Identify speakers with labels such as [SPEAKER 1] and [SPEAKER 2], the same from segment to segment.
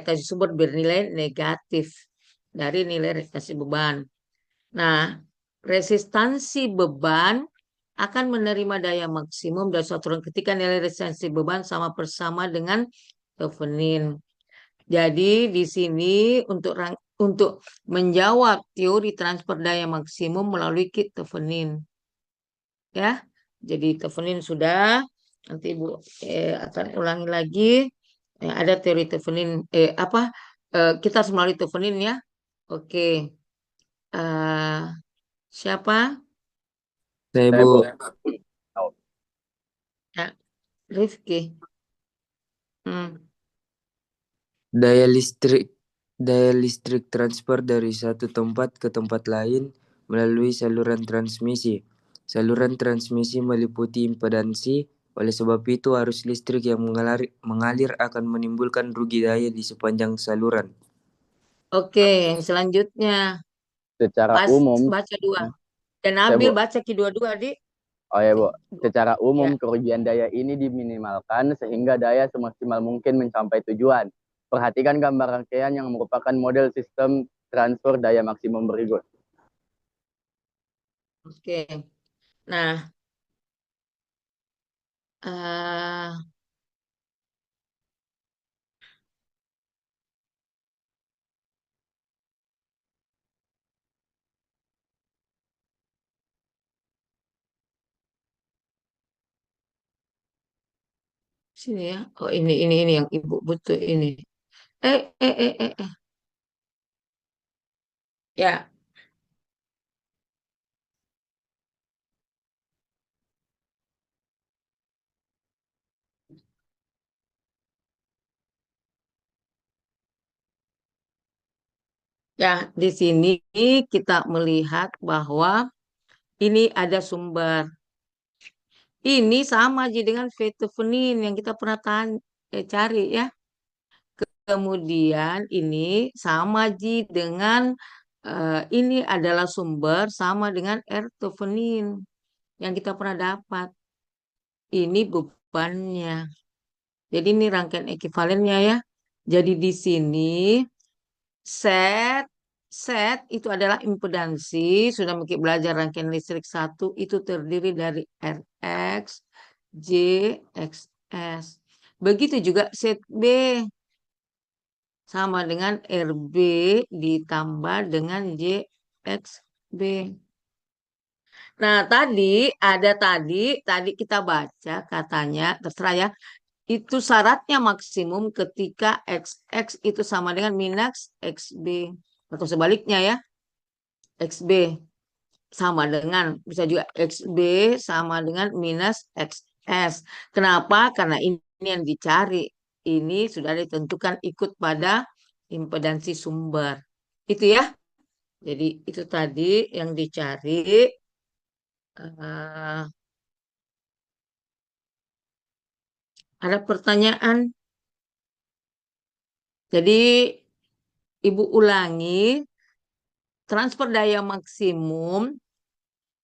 [SPEAKER 1] ekspektasi sumber bernilai negatif dari nilai resistansi beban. Nah, resistansi beban akan menerima daya maksimum dari saturan ketika nilai resistansi beban sama persama dengan Thevenin. Jadi di sini untuk menjawab teori transfer daya maksimum melalui kit Thevenin. Ya. Jadi Thevenin sudah, nanti Ibu akan ulangi lagi. Ada teori Thevenin kita harus melalui Thevenin ya. Oke. Siapa?
[SPEAKER 2] Saya,
[SPEAKER 3] Saya,
[SPEAKER 2] Bu.
[SPEAKER 3] Bu.
[SPEAKER 1] Ya, Rifki.
[SPEAKER 2] Daya listrik transfer dari satu tempat ke tempat lain melalui saluran transmisi. Saluran transmisi meliputi impedansi, oleh sebab itu arus listrik yang mengalir akan menimbulkan rugi daya di sepanjang saluran.
[SPEAKER 1] Oke, yang selanjutnya.
[SPEAKER 3] Secara umum,
[SPEAKER 1] Baca dua. Dan
[SPEAKER 3] saya,
[SPEAKER 1] ambil
[SPEAKER 3] Bu.
[SPEAKER 1] baca kedua-dua, Dik.
[SPEAKER 3] Oh ya, Bu. Secara umum,
[SPEAKER 1] Ya.
[SPEAKER 3] kerugian daya ini diminimalkan sehingga daya semaksimal mungkin mencapai tujuan. Perhatikan gambar rangkaian yang merupakan model sistem transfer daya maksimum berikut.
[SPEAKER 1] Oke. Nah, sini ya. Oh, ini yang Ibu butuh ini. Eh. Ya. Ya, di sini kita melihat bahwa ini ada sumber. Ini sama aja dengan Vetevenin yang kita pernah cari ya. Kemudian ini sama Ji dengan ini adalah sumber sama dengan ertovenin yang kita pernah dapat. Ini bebannya. Jadi ini rangkaian ekuivalennya ya. Jadi di sini set itu adalah impedansi. Sudah mungkin belajar rangkaian listrik satu itu terdiri dari Rx, J, XS. Begitu juga set B. Sama dengan RB ditambah dengan JXB. Nah, tadi kita baca katanya, terserah ya, itu syaratnya maksimum ketika XX itu sama dengan minus XB. Atau sebaliknya ya, XB sama dengan, bisa juga XB sama dengan minus XS. Kenapa? Karena ini yang dicari. Ini sudah ditentukan ikut pada impedansi sumber. Itu ya. Jadi itu tadi yang dicari. Eh, ada pertanyaan? Jadi Ibu ulangi transfer daya maksimum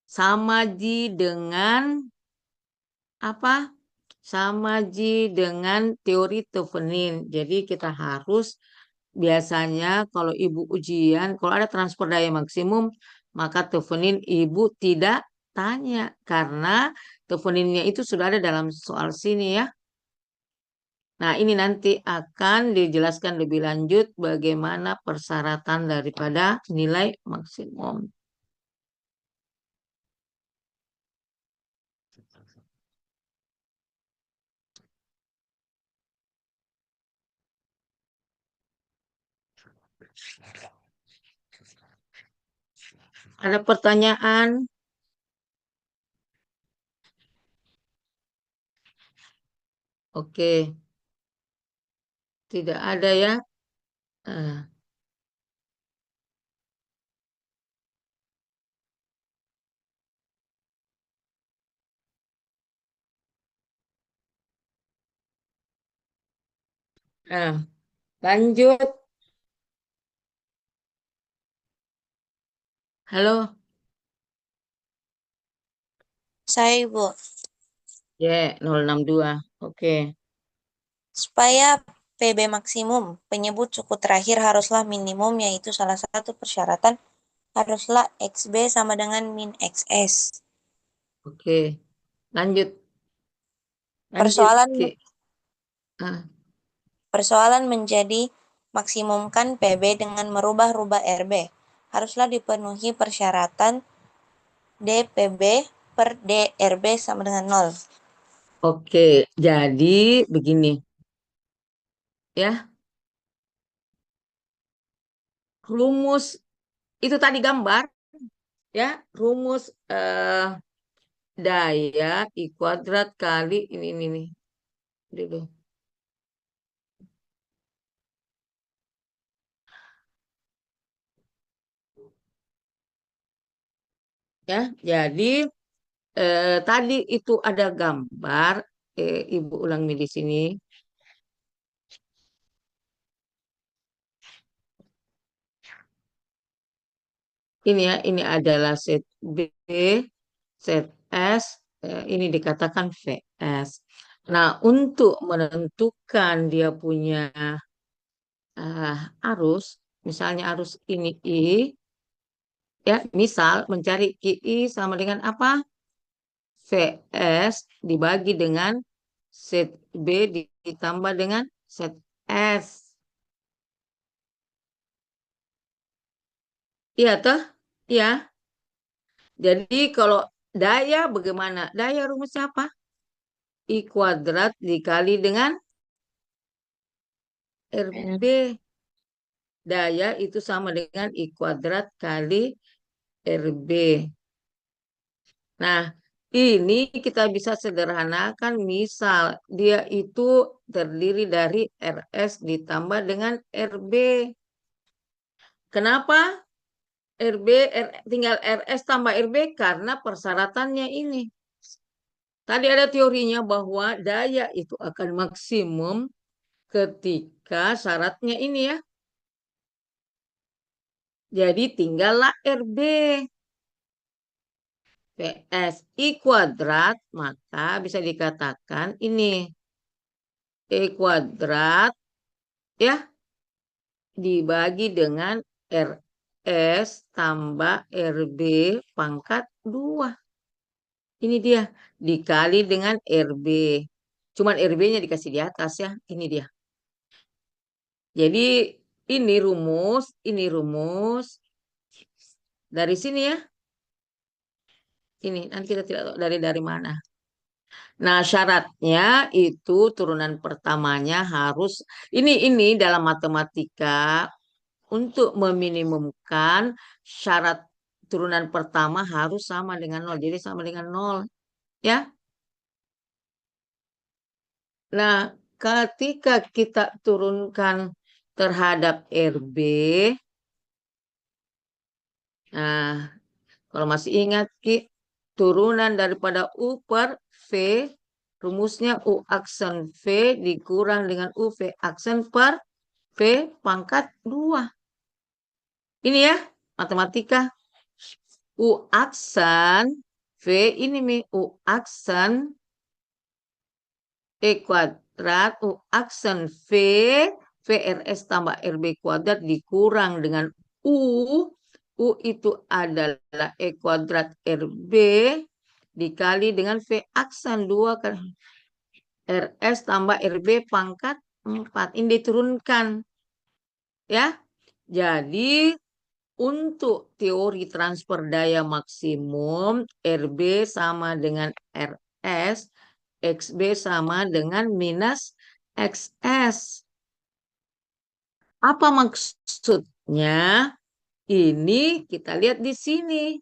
[SPEAKER 1] sama Ji dengan apa? Sama Ji dengan teori Thevenin. Jadi kita harus biasanya kalau Ibu ujian, kalau ada transfer daya maksimum, maka Thevenin Ibu tidak tanya karena Theveninnya itu sudah ada dalam soal sini ya. Nah, ini nanti akan dijelaskan lebih lanjut bagaimana persyaratan daripada nilai maksimum. Ada pertanyaan? Oke, tidak ada ya. Nah, lanjut. Halo,
[SPEAKER 4] Saya Ibu.
[SPEAKER 1] ya 062. Oke.
[SPEAKER 4] Supaya PB maksimum. Penyebut suku terakhir haruslah minimum, yaitu salah satu persyaratan haruslah XB sama dengan min XS.
[SPEAKER 1] Oke, lanjut.
[SPEAKER 4] Persoalan
[SPEAKER 1] Ki. Ah,
[SPEAKER 4] Persoalan menjadi maksimumkan PB dengan merubah-rubah RB. Haruslah dipenuhi persyaratan DPB per DRB sama dengan 0.
[SPEAKER 1] Oke, jadi begini. Ya, rumus itu tadi gambar. Ya, rumus daya I kuadrat kali ini nih. Dulu. Ya, jadi tadi itu ada gambar, Ibu ulangi di sini. Ini ya, ini adalah set B, set S, ini dikatakan VS. Nah, untuk menentukan dia punya arus, misalnya arus ini I, ya, misal mencari QI sama dengan apa? VS dibagi dengan set B ditambah dengan set S. Iya toh? Iya. Jadi kalau daya bagaimana? Daya rumusnya apa? I kuadrat dikali dengan RB. Daya itu sama dengan I kuadrat kali RB. Nah, ini kita bisa sederhanakan. Misal dia itu terdiri dari RS ditambah dengan RB. Kenapa? Tinggal RS tambah RB karena persyaratannya ini. Tadi ada teorinya bahwa daya itu akan maksimum ketika syaratnya ini ya. Jadi tinggallah RB. PS I kuadrat, maka bisa dikatakan ini E kuadrat ya dibagi dengan RS tambah RB pangkat 2. Ini dia dikali dengan RB. Cuman RB-nya dikasih di atas ya. Ini dia. Jadi ini rumus. Dari sini ya. Ini nanti kita tidak tahu dari mana. Nah, syaratnya itu turunan pertamanya harus ini dalam matematika untuk meminimumkan syarat turunan pertama harus sama dengan 0. Jadi sama dengan 0, ya. Nah, ketika kita turunkan terhadap RB, nah, kalau masih ingat, turunan daripada U per V, rumusnya U aksen V dikurang dengan UV aksen per V pangkat 2. Ini ya, matematika. U aksen V ini U aksen E kuadrat U aksen VRS tambah RB kuadrat dikurang dengan U itu adalah E kuadrat RB dikali dengan V aksen 2 kan RS tambah RB pangkat 4. Ini diturunkan. Ya. Jadi untuk teori transfer daya maksimum RB sama dengan RS, XB sama dengan minus XS. Apa maksudnya? Ini kita lihat di sini.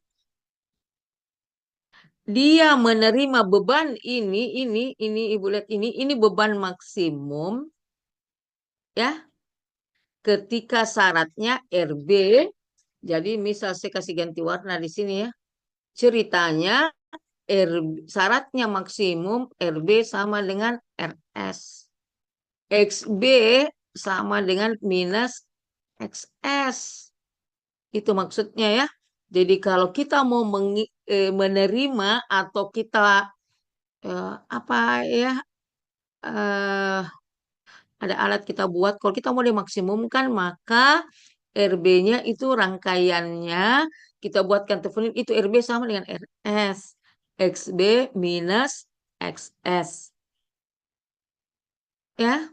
[SPEAKER 1] Dia menerima beban ini Ibu lihat ini beban maksimum ya. Ketika syaratnya RB, jadi misal saya kasih ganti warna di sini ya. Ceritanya syaratnya maksimum RB sama dengan RS. XB sama dengan minus XS. Itu maksudnya ya. Jadi kalau kita mau menerima atau kita apa ya Ada alat kita buat. Kalau kita mau dimaksimumkan, maka RB-nya itu rangkaiannya kita buatkan tevenin itu RB sama dengan RS. XB minus XS. Ya.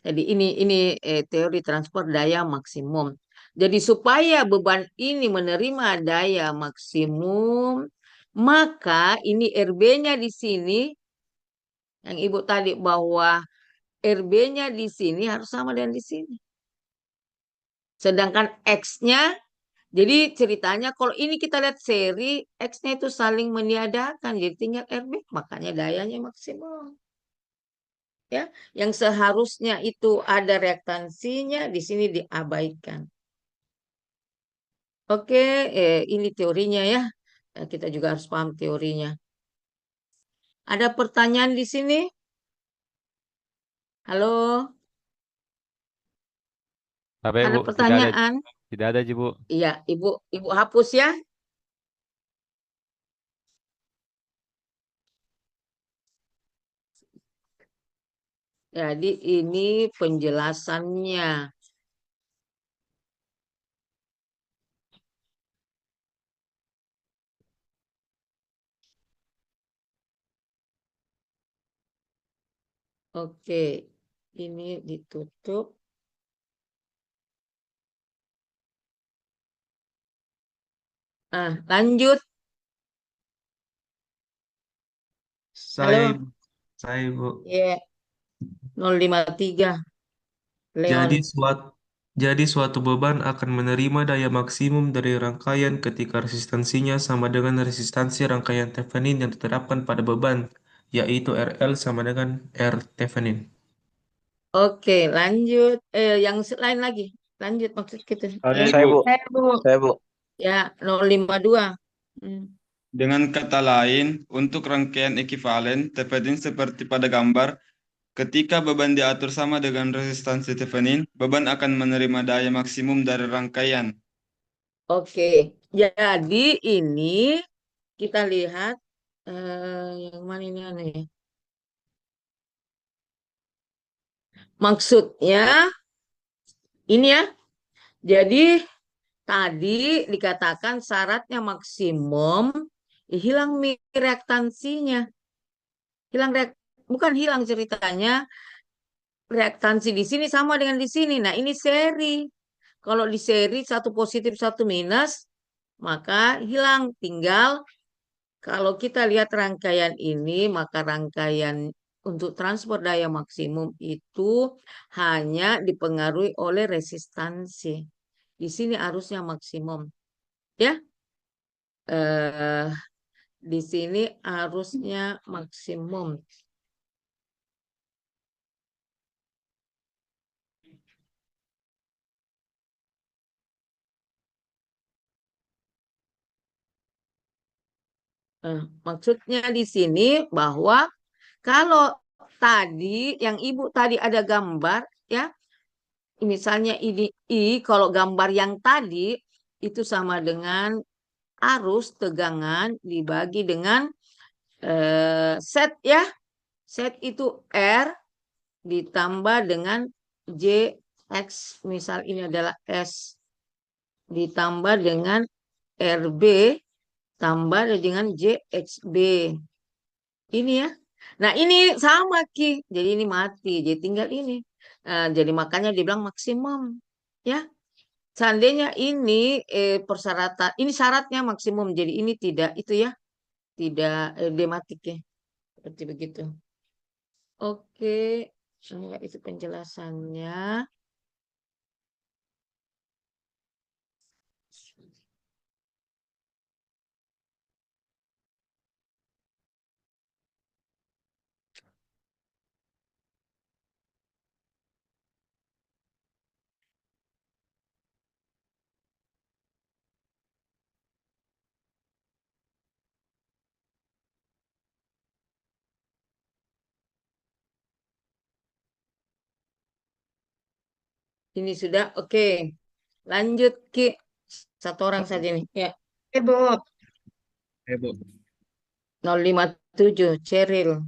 [SPEAKER 1] Jadi ini teori transport daya maksimum. Jadi supaya beban ini menerima daya maksimum, maka ini RB-nya di sini yang Ibu tadi bahwa RB-nya di sini harus sama dengan di sini. Sedangkan X-nya, jadi ceritanya kalau ini kita lihat seri, X-nya itu saling meniadakan, jadi tinggal RB, makanya dayanya maksimum. Ya, yang seharusnya itu ada reaktansinya di sini diabaikan. Oke, ini teorinya ya. Kita juga harus paham teorinya. Ada pertanyaan di sini? Halo,
[SPEAKER 5] Apa
[SPEAKER 1] ada
[SPEAKER 5] Ibu?
[SPEAKER 1] pertanyaan?
[SPEAKER 5] Tidak ada, Ibu.
[SPEAKER 1] Iya, Ibu hapus ya. Jadi ini penjelasannya. Oke, ini ditutup. Lanjut.
[SPEAKER 6] Saya,
[SPEAKER 1] Halo,
[SPEAKER 6] Ibu. Saya, Ibu.
[SPEAKER 1] ya 053. Leon.
[SPEAKER 6] Jadi suatu beban akan menerima daya maksimum dari rangkaian ketika resistansinya sama dengan resistansi rangkaian Thevenin yang diterapkan pada beban, yaitu RL sama dengan R Thevenin.
[SPEAKER 1] Oke, lanjut. Yang lain lagi. Lanjut maksud kita.
[SPEAKER 7] Saya,
[SPEAKER 1] Ya,
[SPEAKER 7] Bu.
[SPEAKER 3] Bu.
[SPEAKER 7] Saya, Bu.
[SPEAKER 1] ya 052. Hmm.
[SPEAKER 8] Dengan kata lain, untuk rangkaian ekuivalen, Thevenin seperti pada gambar, ketika beban diatur sama dengan resistansi Thevenin, beban akan menerima daya maksimum dari rangkaian.
[SPEAKER 1] Oke, jadi ini kita lihat yang mana ini aneh. Maksudnya ini ya. Jadi tadi dikatakan syaratnya maksimum, hilang reaktansinya. Bukan hilang ceritanya, reaktansi di sini sama dengan di sini. Nah, ini seri. Kalau di seri satu positif satu minus, maka hilang. Tinggal kalau kita lihat rangkaian ini, maka rangkaian untuk transport daya maksimum itu hanya dipengaruhi oleh resistansi. Di sini arusnya maksimum. Ya. Di sini arusnya maksimum. Maksudnya di sini bahwa kalau tadi yang Ibu tadi ada gambar ya, misalnya ini I, kalau gambar yang tadi itu sama dengan arus tegangan dibagi dengan set ya. Set itu R ditambah dengan JX, misal ini adalah S, ditambah dengan RB tambah dengan JXB. Ini ya. Nah ini sama Ki. Jadi ini mati. Jadi tinggal ini. Jadi makanya dibilang maksimum. Ya. Seandainya ini persyaratan. Ini syaratnya maksimum. Jadi ini tidak itu ya. Tidak dematik ya. Seperti begitu. Oke. Semoga itu penjelasannya. Ini sudah oke. Lanjut Ki. Satu orang saja nih. Ya.
[SPEAKER 7] Ibu.
[SPEAKER 6] Ibu.
[SPEAKER 1] 057 Ceril.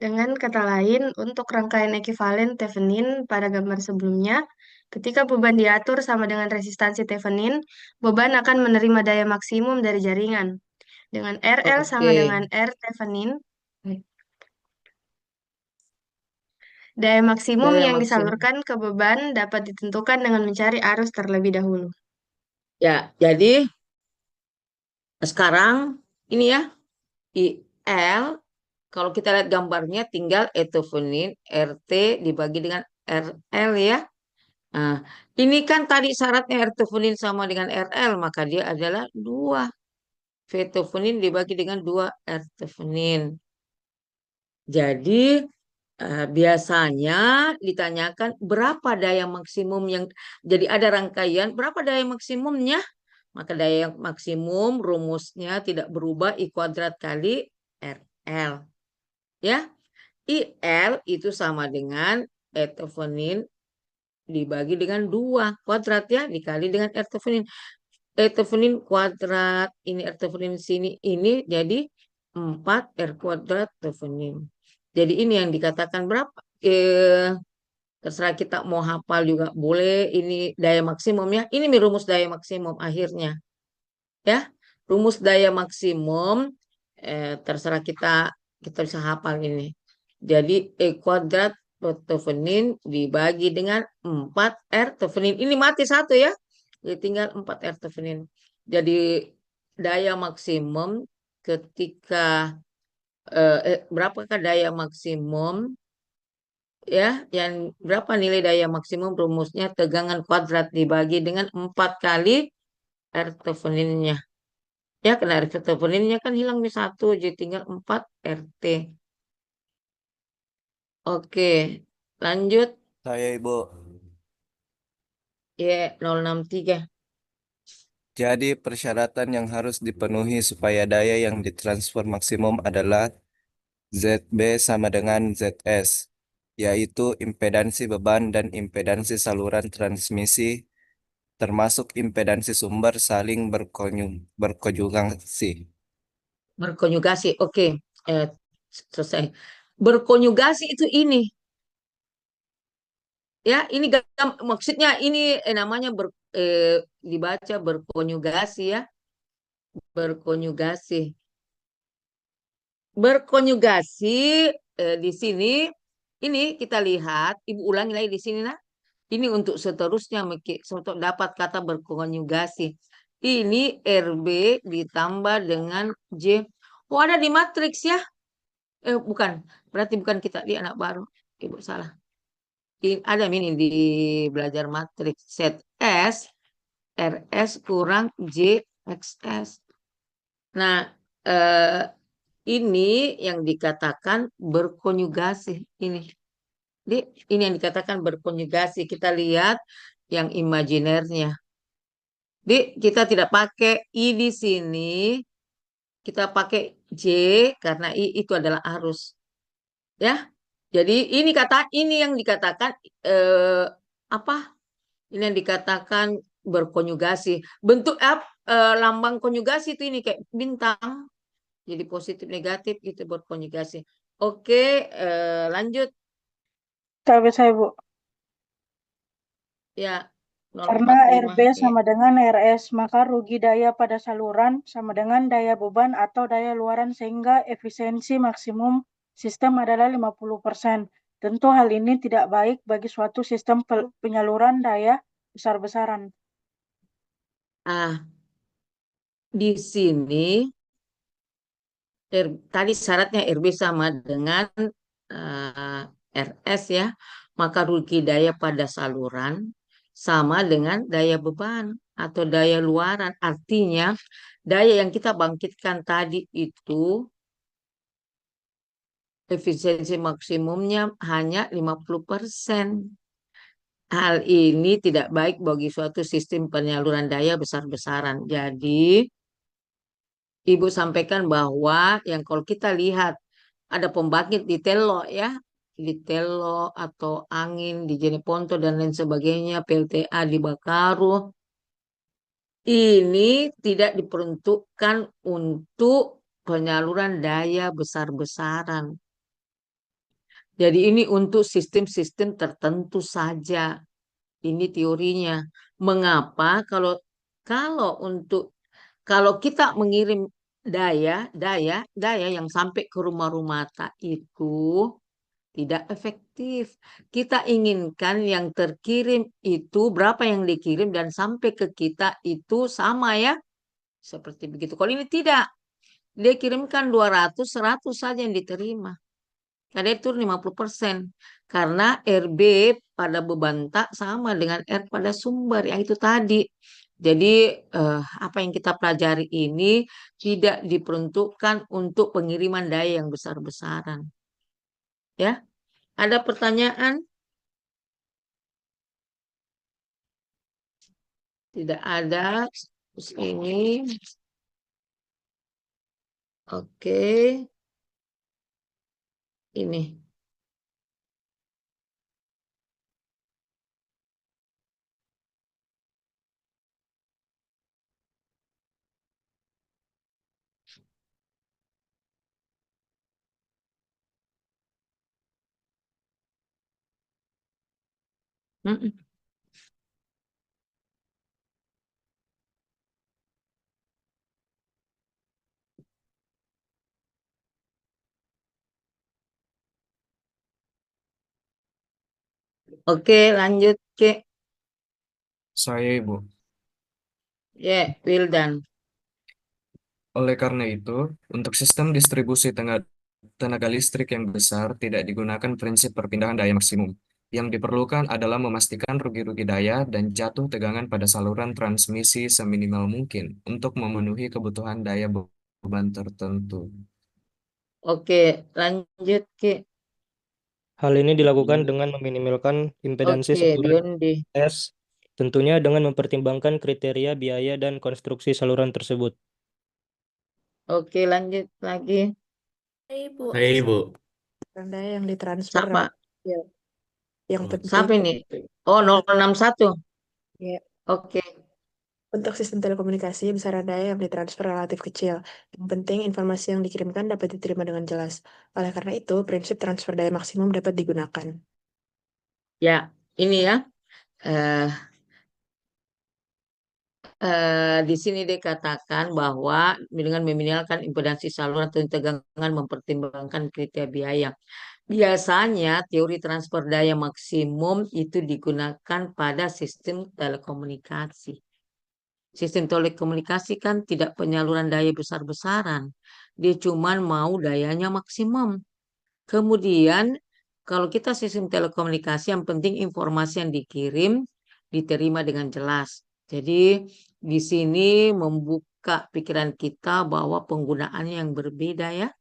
[SPEAKER 5] Dengan kata lain, untuk rangkaian ekuivalen Thevenin pada gambar sebelumnya, ketika beban diatur sama dengan resistansi Thevenin, beban akan menerima daya maksimum dari jaringan. Dengan RL sama
[SPEAKER 1] Oke.
[SPEAKER 5] dengan R Thevenin, daya maksimum
[SPEAKER 1] Daya
[SPEAKER 5] yang
[SPEAKER 1] maksimum.
[SPEAKER 5] disalurkan ke beban dapat ditentukan dengan mencari arus terlebih dahulu.
[SPEAKER 1] Ya, jadi sekarang ini ya, IL, kalau kita lihat gambarnya tinggal Thevenin RT dibagi dengan RL ya. Nah, ini kan tadi syaratnya R Thevenin sama dengan RL, maka dia adalah 2. V Thevenin dibagi dengan 2 R Thevenin. Jadi biasanya ditanyakan berapa daya maksimum yang, jadi ada rangkaian berapa daya maksimumnya, maka daya maksimum rumusnya tidak berubah I kuadrat kali RL ya. IL itu sama dengan E Thevenin dibagi dengan 2 kuadrat ya, dikali dengan R Thevenin. E Thevenin kuadrat, ini R Thevenin sini, ini jadi 4 R kuadrat Thevenin. Jadi ini yang dikatakan berapa? Terserah kita mau hafal juga boleh, ini daya maksimum ya. Ini rumus daya maksimum akhirnya. Ya, rumus daya maksimum terserah kita bisa hafal ini. Jadi E kuadrat Thevenin dibagi dengan 4 R Thevenin. Ini mati 1 ya. Jadi tinggal 4 R Thevenin. Jadi daya maksimum ketika berapakah daya maksimum ya, yang berapa nilai daya maksimum, rumusnya tegangan kuadrat dibagi dengan 4 kali R Theveninnya. Ya, karena R Theveninnya kan hilang nih 1, jadi tinggal 4 RT. Oke, lanjut.
[SPEAKER 7] Saya Ibu.
[SPEAKER 1] Ya, 063.
[SPEAKER 7] Jadi persyaratan yang harus dipenuhi supaya daya yang ditransfer maksimum adalah ZB sama dengan ZS, yaitu impedansi beban dan impedansi saluran transmisi, termasuk impedansi sumber saling berkonjugasi.
[SPEAKER 1] Berkonjugasi. Oke, selesai. Berkonjugasi itu ini. Ya, ini maksudnya ini namanya dibaca berkonjugasi ya. Berkonjugasi. Berkonjugasi di sini, ini kita lihat, Ibu ulangi lagi di sini nah. Ini untuk seterusnya untuk dapat kata berkonjugasi. Ini RB ditambah dengan J. Oh, ada di matriks ya? Bukan, berarti bukan kita di anak baru. Ibu salah. Ada ini di belajar matriks. Set S, RS kurang J, XS. Nah, ini yang dikatakan berkonjugasi. Ini yang dikatakan berkonjugasi. Kita lihat yang imajinernya. Kita tidak pakai I di sini. Kita pakai J karena I itu adalah arus. Ya. Jadi ini yang dikatakan apa? Ini yang dikatakan berkonjugasi. Bentuk lambang konjugasi itu ini kayak bintang. Jadi positif negatif itu berkonjugasi. Oke, lanjut.
[SPEAKER 9] Saya bisa Ibu.
[SPEAKER 1] Ya,
[SPEAKER 9] Karena
[SPEAKER 1] 045.
[SPEAKER 9] RB sama dengan RS, maka rugi daya pada saluran sama dengan daya beban atau daya luaran sehingga efisiensi maksimum sistem adalah 50%. Tentu hal ini tidak baik bagi suatu sistem penyaluran daya besar-besaran.
[SPEAKER 1] Di sini tadi syaratnya RB sama dengan RS ya, maka rugi daya pada saluran sama dengan daya beban atau daya luaran. Artinya daya yang kita bangkitkan tadi itu efisiensi maksimumnya hanya 50%. Hal ini tidak baik bagi suatu sistem penyaluran daya besar-besaran. Jadi Ibu sampaikan bahwa yang kalau kita lihat ada pembangkit di Tello ya, di Tello atau angin di Jeneponto dan lain sebagainya, PLTA di Bakaru, ini tidak diperuntukkan untuk penyaluran daya besar-besaran. Jadi ini untuk sistem-sistem tertentu saja. Ini teorinya. Mengapa kalau kita mengirim daya yang sampai ke rumah-rumah itu tidak efektif. Kita inginkan yang terkirim itu berapa yang dikirim dan sampai ke kita itu sama ya. Seperti begitu. Kalau ini tidak. Dia kirimkan 200, 100 saja yang diterima. Karena itu 50%. Karena RB pada beban tak sama dengan R pada sumber. Yang itu tadi. Jadi apa yang kita pelajari ini tidak diperuntukkan untuk pengiriman daya yang besar-besaran. Ya, ada pertanyaan? Tidak ada. Terus ini. Oke. Ini. Mm-mm. Oke, lanjut ke
[SPEAKER 10] Saya, Ibu.
[SPEAKER 1] Wildan.
[SPEAKER 10] Oleh karena itu, untuk sistem distribusi tenaga listrik yang besar tidak digunakan prinsip perpindahan daya maksimum. Yang diperlukan adalah memastikan rugi-rugi daya dan jatuh tegangan pada saluran transmisi seminimal mungkin untuk memenuhi kebutuhan daya beban tertentu.
[SPEAKER 1] Oke, lanjut ke
[SPEAKER 11] Hal ini dilakukan dengan meminimalkan impedansi
[SPEAKER 1] Oke,
[SPEAKER 11] saluran
[SPEAKER 1] Biondi.
[SPEAKER 11] S, tentunya dengan mempertimbangkan kriteria biaya dan konstruksi saluran tersebut.
[SPEAKER 1] Oke, lanjut lagi.
[SPEAKER 12] Ibu,
[SPEAKER 7] Hai Ibu.
[SPEAKER 12] daya yang ditransfer
[SPEAKER 1] Siapa?
[SPEAKER 12] ya. Yang penting
[SPEAKER 1] Siapa ini? Oh, 061.
[SPEAKER 12] ya,
[SPEAKER 1] Oke.
[SPEAKER 12] untuk sistem telekomunikasi besaran daya yang ditransfer relatif kecil. Yang penting informasi yang dikirimkan dapat diterima dengan jelas. Oleh karena itu, prinsip transfer daya maksimum dapat digunakan.
[SPEAKER 1] Ya, ini ya. Eh, di sini dikatakan bahwa dengan meminimalkan impedansi saluran atau tegangan mempertimbangkan kriteria biaya. Biasanya teori transfer daya maksimum itu digunakan pada sistem telekomunikasi. Sistem telekomunikasi kan tidak penyaluran daya besar-besaran. Dia cuma mau dayanya maksimum. Kemudian kalau kita sistem telekomunikasi yang penting informasi yang dikirim diterima dengan jelas. Jadi di sini membuka pikiran kita bahwa penggunaannya yang berbeda ya.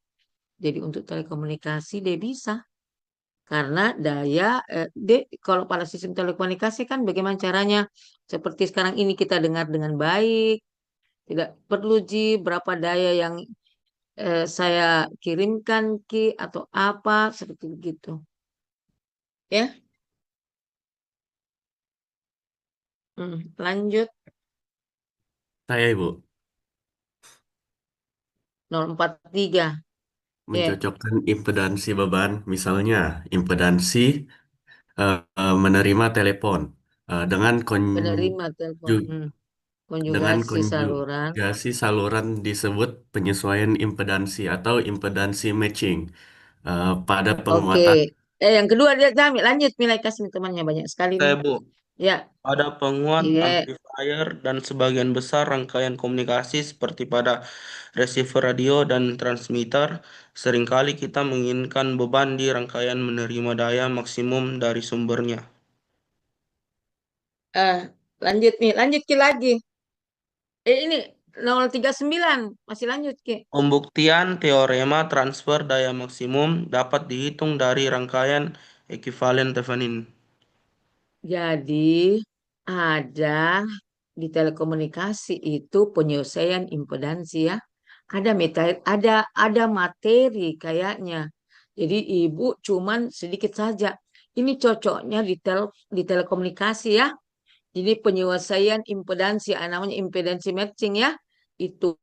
[SPEAKER 1] Jadi untuk telekomunikasi dia bisa. Karena kalau pada sistem telekomunikasi kan bagaimana caranya? Seperti sekarang ini kita dengar dengan baik. Tidak perlu berapa daya yang saya kirimkan atau apa seperti begitu. Ya, lanjut
[SPEAKER 7] Saya Ibu.
[SPEAKER 1] 043.
[SPEAKER 7] Mencocokkan impedansi beban, misalnya impedansi menerima telepon dengan
[SPEAKER 1] Penerima telepon. Konjugasi saluran.
[SPEAKER 7] konjugasi saluran disebut penyesuaian impedansi atau impedansi matching pada
[SPEAKER 1] Oke.
[SPEAKER 7] penguatan.
[SPEAKER 1] Yang kedua dia Jamil. Lanjut Milai kasih temannya banyak sekali nih.
[SPEAKER 6] Saya Bu,
[SPEAKER 1] Ya,
[SPEAKER 6] ada penguat,
[SPEAKER 1] iya.
[SPEAKER 6] amplifier, dan sebagian besar rangkaian komunikasi seperti pada receiver radio dan transmitter. Seringkali kita menginginkan beban di rangkaian menerima daya maksimum dari sumbernya.
[SPEAKER 1] Lanjut nih, lanjut lagi. Ini 039 masih lanjut
[SPEAKER 6] Pembuktian teorema transfer daya maksimum dapat dihitung dari rangkaian ekuivalen Thevenin.
[SPEAKER 1] Jadi ada di telekomunikasi itu penyelesaian impedansi ya. Ada materi kayaknya. Jadi Ibu cuman sedikit saja. Ini cocoknya di telekomunikasi ya. Jadi penyelesaian impedansi, namanya impedansi matching ya. Itu.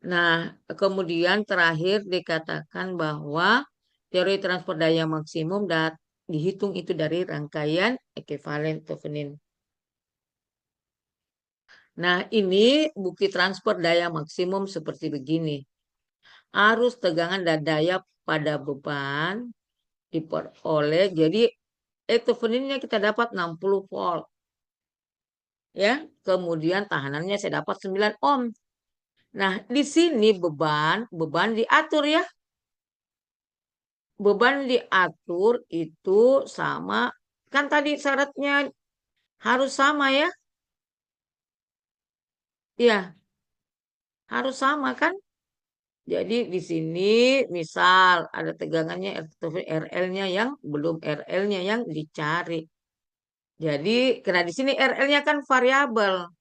[SPEAKER 1] Nah, kemudian terakhir dikatakan bahwa teori transfer daya maksimum dan dihitung itu dari rangkaian ekivalen Thevenin. Nah, ini bukti transfer daya maksimum seperti begini. Arus, tegangan, dan daya pada beban diperoleh. Jadi, Theveninnya kita dapat 60 volt. Ya, kemudian tahanannya saya dapat 9 ohm. Nah, di sini beban diatur ya. Beban diatur itu sama, kan tadi syaratnya harus sama ya. Iya, harus sama kan? Jadi di sini misal ada tegangannya RL-nya yang belum RL-nya yang dicari. Jadi karena di sini RL-nya kan variabel.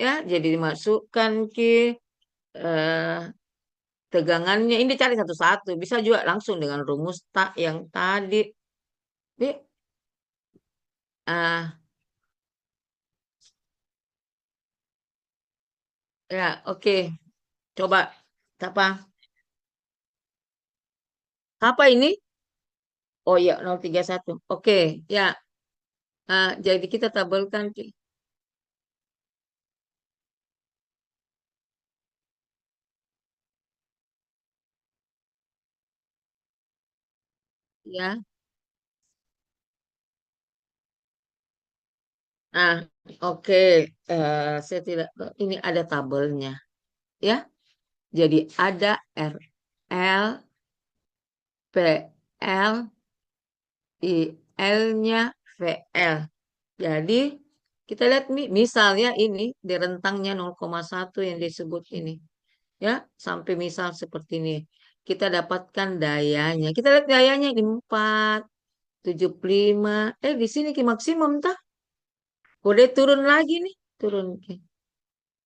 [SPEAKER 1] Ya, jadi dimasukkan ke eh, tegangannya ini cari satu-satu. Bisa juga langsung dengan rumus tak yang tadi. Bi, ah, ya, oke. Coba apa? Apa ini? Oh ya, 031. Oke, ya. Jadi kita tabelkan Ki. Ya. Nah, oke. Saya tidak, ini ada tabelnya. Ya. Jadi ada RL, PL, IL-nya VL. Jadi kita lihat nih, misalnya ini di rentangnya 0,1 yang disebut ini. Ya, sampai misal seperti ini. Kita dapatkan dayanya. Kita lihat dayanya di 4, 75. Di sini ke maksimum tah. Udah turun lagi nih, turun.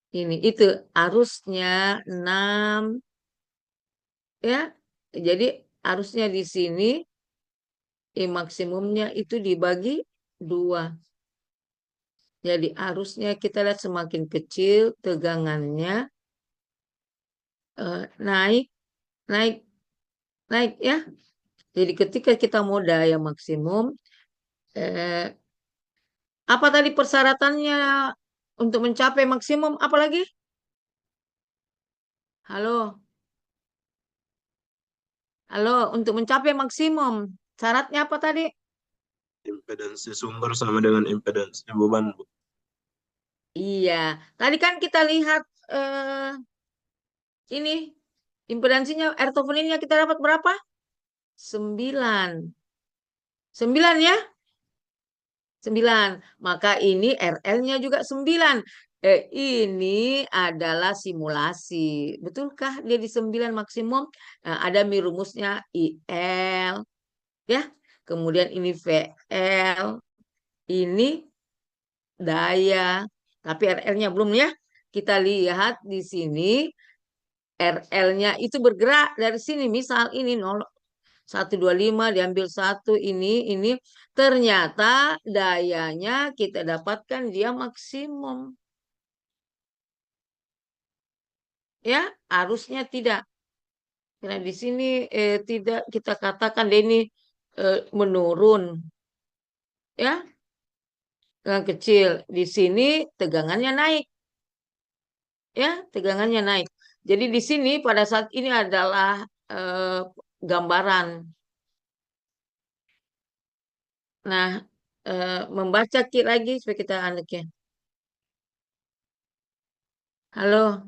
[SPEAKER 1] Ini itu arusnya 6 ya. Jadi arusnya di sini maksimumnya itu dibagi 2. Jadi arusnya kita lihat semakin kecil tegangannya naik, naik, naik ya. Jadi ketika kita mau daya maksimum, apa tadi persyaratannya untuk mencapai maksimum? Apalagi? Halo, halo, untuk mencapai maksimum, syaratnya apa tadi?
[SPEAKER 13] Impedansi sumber sama dengan impedansi beban, Bu.
[SPEAKER 1] Iya, tadi kan kita lihat ini impedansinya Theveninnya kita dapat berapa? 9. 9 ya? 9. Maka ini RL-nya juga 9. Ini adalah simulasi. Betulkah dia di 9 maksimum? Nah, ada rumusnya IL. Ya. Kemudian ini VL. Ini daya. Tapi RL-nya belum ya. Kita lihat di sini RL-nya itu bergerak dari sini. Misal ini 125 diambil 1 ini ternyata dayanya kita dapatkan dia maksimum. Ya, arusnya tidak. Karena di sini tidak kita katakan dia ini menurun. Ya, yang kecil. Di sini tegangannya naik. Ya, tegangannya naik. Jadi di sini pada saat ini adalah gambaran. Nah, membaca lagi supaya kita anaknya. Halo.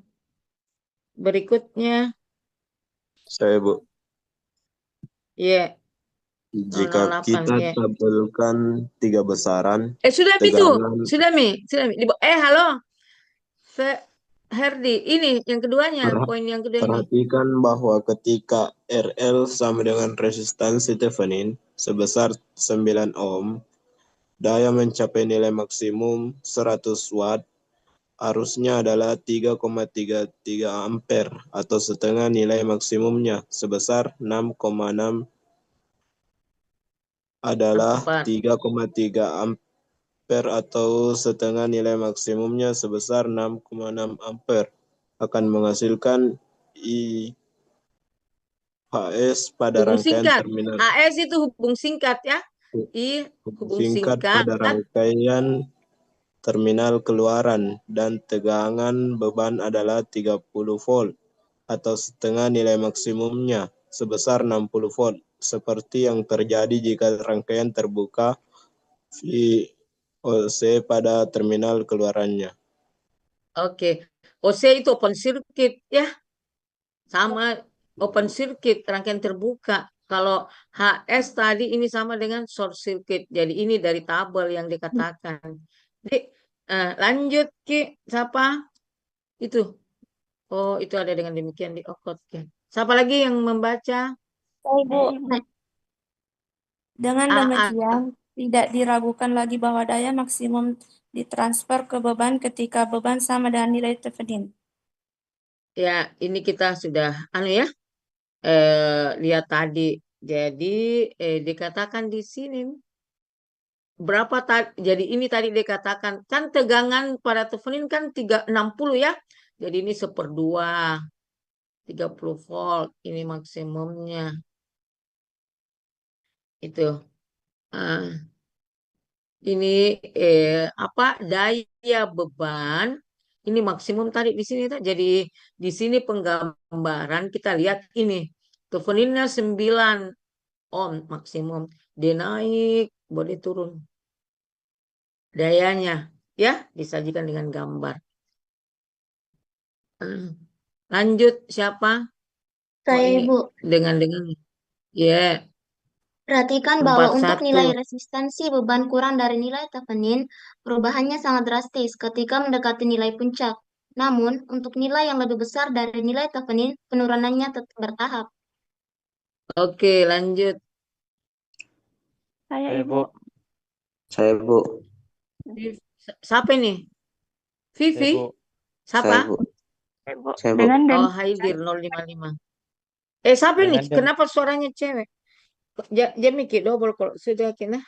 [SPEAKER 1] Berikutnya.
[SPEAKER 13] Saya, Bu.
[SPEAKER 1] Iya.
[SPEAKER 13] Jika
[SPEAKER 1] 008
[SPEAKER 13] kita
[SPEAKER 1] ya.
[SPEAKER 13] tabelkan 3 besaran,
[SPEAKER 1] Sudah Mi tuh.
[SPEAKER 13] tegangan
[SPEAKER 1] Sudah Mi. Halo. Herdi, ini yang keduanya, poin yang kedua ini.
[SPEAKER 13] perhatikan bahwa ketika RL sama dengan resistansi Thevenin sebesar 9 ohm, daya mencapai nilai maksimum 100 watt, arusnya adalah 3,33 ampere atau setengah nilai maksimumnya sebesar 6,6 adalah 3,3 ampere atau setengah nilai maksimumnya sebesar 6,6 ampere akan menghasilkan HS pada
[SPEAKER 1] Hubung
[SPEAKER 13] rangkaian
[SPEAKER 1] singkat.
[SPEAKER 13] terminal.
[SPEAKER 1] HS itu hubung singkat ya.
[SPEAKER 13] Hubung
[SPEAKER 1] Hubung
[SPEAKER 13] singkat
[SPEAKER 1] singkat.
[SPEAKER 13] pada rangkaian terminal keluaran dan tegangan beban adalah 30 volt atau setengah nilai maksimumnya sebesar 60 volt, seperti yang terjadi jika rangkaian terbuka VOC pada terminal keluarannya.
[SPEAKER 1] Oke. OC itu open circuit ya. Sama open circuit, rangkaian terbuka. Kalau HS tadi ini sama dengan short circuit. Jadi ini dari tabel yang dikatakan. Jadi lanjut Ki, siapa? Itu. Oh, itu ada dengan demikian di Oke. Siapa lagi yang membaca?
[SPEAKER 4] Ibu, dengan
[SPEAKER 1] AA.
[SPEAKER 4] demikian tidak diragukan lagi bahwa daya maksimum ditransfer ke beban ketika beban sama dengan nilai Thevenin.
[SPEAKER 1] Ya, ini kita sudah lihat tadi. Jadi dikatakan di sini berapa tadi? Jadi ini tadi dikatakan kan tegangan pada Thevenin kan 360 ya. Jadi ini 1/2 30 volt ini maksimumnya. Itu. Ini daya beban ini maksimum tadi di sini. Jadi di sini penggambaran kita lihat ini Theveninnya 9 ohm maksimum. Dia naik, boleh turun. Dayanya ya disajikan dengan gambar. Lanjut siapa?
[SPEAKER 14] Saya, Ibu.
[SPEAKER 1] Dengan ya.
[SPEAKER 14] Perhatikan bahwa untuk
[SPEAKER 1] 41.
[SPEAKER 14] nilai resistansi beban kurang dari nilai Thevenin, perubahannya sangat drastis ketika mendekati nilai puncak. Namun, untuk nilai yang lebih besar dari nilai Thevenin, penurunannya tetap bertahap.
[SPEAKER 1] Oke, lanjut.
[SPEAKER 15] Saya, Ibu.
[SPEAKER 2] Saya, Bu.
[SPEAKER 1] Siapa ini? Vivi?
[SPEAKER 15] Ibu.
[SPEAKER 1] Siapa?
[SPEAKER 2] Saya, Bu.
[SPEAKER 15] Ibu.
[SPEAKER 2] Saya, Bu.
[SPEAKER 15] Dengan
[SPEAKER 1] Oh,
[SPEAKER 15] demikian,
[SPEAKER 1] Haidir 055. Siapa ini? Kenapa suaranya cewek? Jamiki double kalau sudah kena.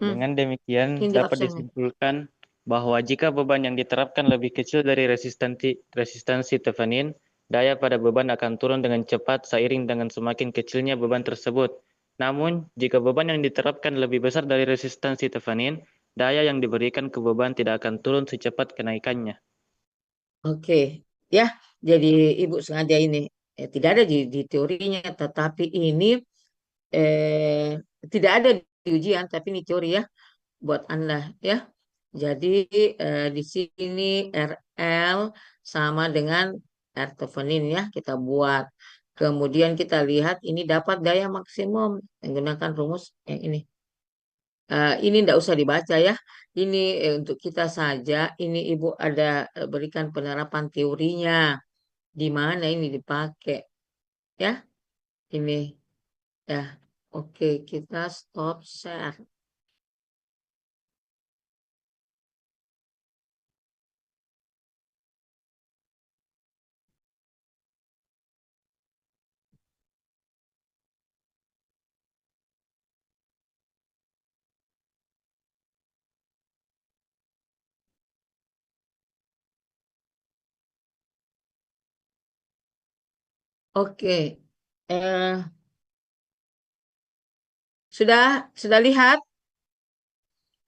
[SPEAKER 15] Dengan demikian
[SPEAKER 1] Ini
[SPEAKER 15] dapat
[SPEAKER 1] absennya.
[SPEAKER 15] disimpulkan bahwa jika beban yang diterapkan lebih kecil dari resistansi Thevenin, daya pada beban akan turun dengan cepat seiring dengan semakin kecilnya beban tersebut. Namun, jika beban yang diterapkan lebih besar dari resistansi Thevenin, daya yang diberikan ke beban tidak akan turun secepat kenaikannya.
[SPEAKER 1] Oke, ya. Jadi Ibu sengaja ini tidak ada di teorinya, tetapi ini tidak ada di ujian, tapi ini teori ya buat Anda ya. Jadi di sini RL sama dengan R Thevenin ya kita buat. Kemudian kita lihat ini dapat daya maksimum menggunakan rumus yang ini. Ini tidak usah dibaca ya. Ini untuk kita saja. Ini Ibu ada berikan penerapan teorinya. Di mana ini dipakai. Ya. Ini. Ya. Oke, kita stop share. Oke. Sudah lihat?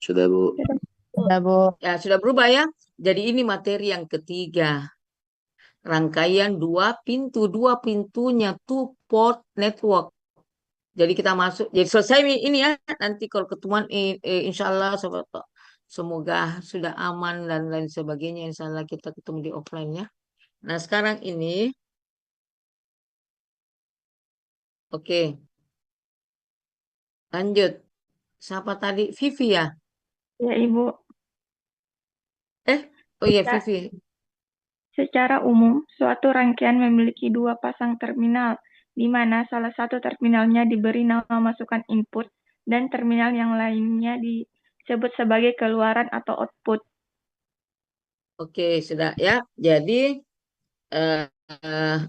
[SPEAKER 2] Sudah, Bu.
[SPEAKER 15] Sudah, Bu.
[SPEAKER 1] Ya, sudah berubah ya. Jadi ini materi yang ketiga. Rangkaian dua pintunya two port network. Jadi kita masuk. Jadi selesai ini ya. Nanti kalau ketemuan insya Allah semoga sudah aman dan lain sebagainya. Insya Allah kita ketemu di offline ya. Nah sekarang ini. Oke. Lanjut. Siapa tadi? Vivi ya?
[SPEAKER 15] Ya, Ibu.
[SPEAKER 1] Oh iya Vivi.
[SPEAKER 15] Secara umum, suatu rangkaian memiliki dua pasang terminal, di mana salah satu terminalnya diberi nama masukan input dan terminal yang lainnya disebut sebagai keluaran atau output.
[SPEAKER 1] Oke, sudah ya. Jadi,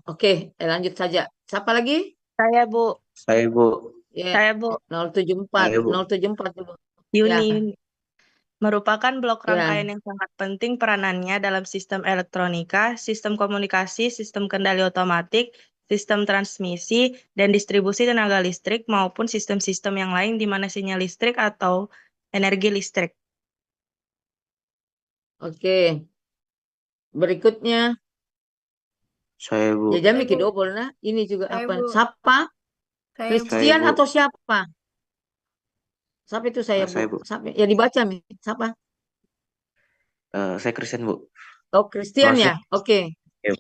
[SPEAKER 1] oke, lanjut saja. Siapa lagi?
[SPEAKER 16] Saya, Bu.
[SPEAKER 2] Saya, Bu.
[SPEAKER 1] Ya,
[SPEAKER 16] Saya, Bu.
[SPEAKER 1] 074.
[SPEAKER 2] Ayo, Bu.
[SPEAKER 1] 074 dulu.
[SPEAKER 16] Yuni merupakan blok
[SPEAKER 1] Ya.
[SPEAKER 16] rangkaian yang sangat penting peranannya dalam sistem elektronika, sistem komunikasi, sistem kendali otomatik, sistem transmisi, dan distribusi tenaga listrik maupun sistem-sistem yang lain di mana sinyal listrik atau energi listrik.
[SPEAKER 1] Oke. Berikutnya.
[SPEAKER 2] Saya, Bu.
[SPEAKER 1] Ya jami kidobol nah. Ini juga
[SPEAKER 12] Saya,
[SPEAKER 1] apa?
[SPEAKER 12] Bu.
[SPEAKER 1] Siapa?
[SPEAKER 12] Saya, Bu.
[SPEAKER 1] Christian
[SPEAKER 2] Saya, Bu.
[SPEAKER 1] atau siapa? Siapa itu saya, Bu?
[SPEAKER 2] Saya, Bu.
[SPEAKER 1] Siapa? Ya dibaca nih. Siapa?
[SPEAKER 2] Saya Christian, Bu.
[SPEAKER 1] Oh, Christian
[SPEAKER 2] Masuk.
[SPEAKER 1] ya? Oke.
[SPEAKER 2] Ya.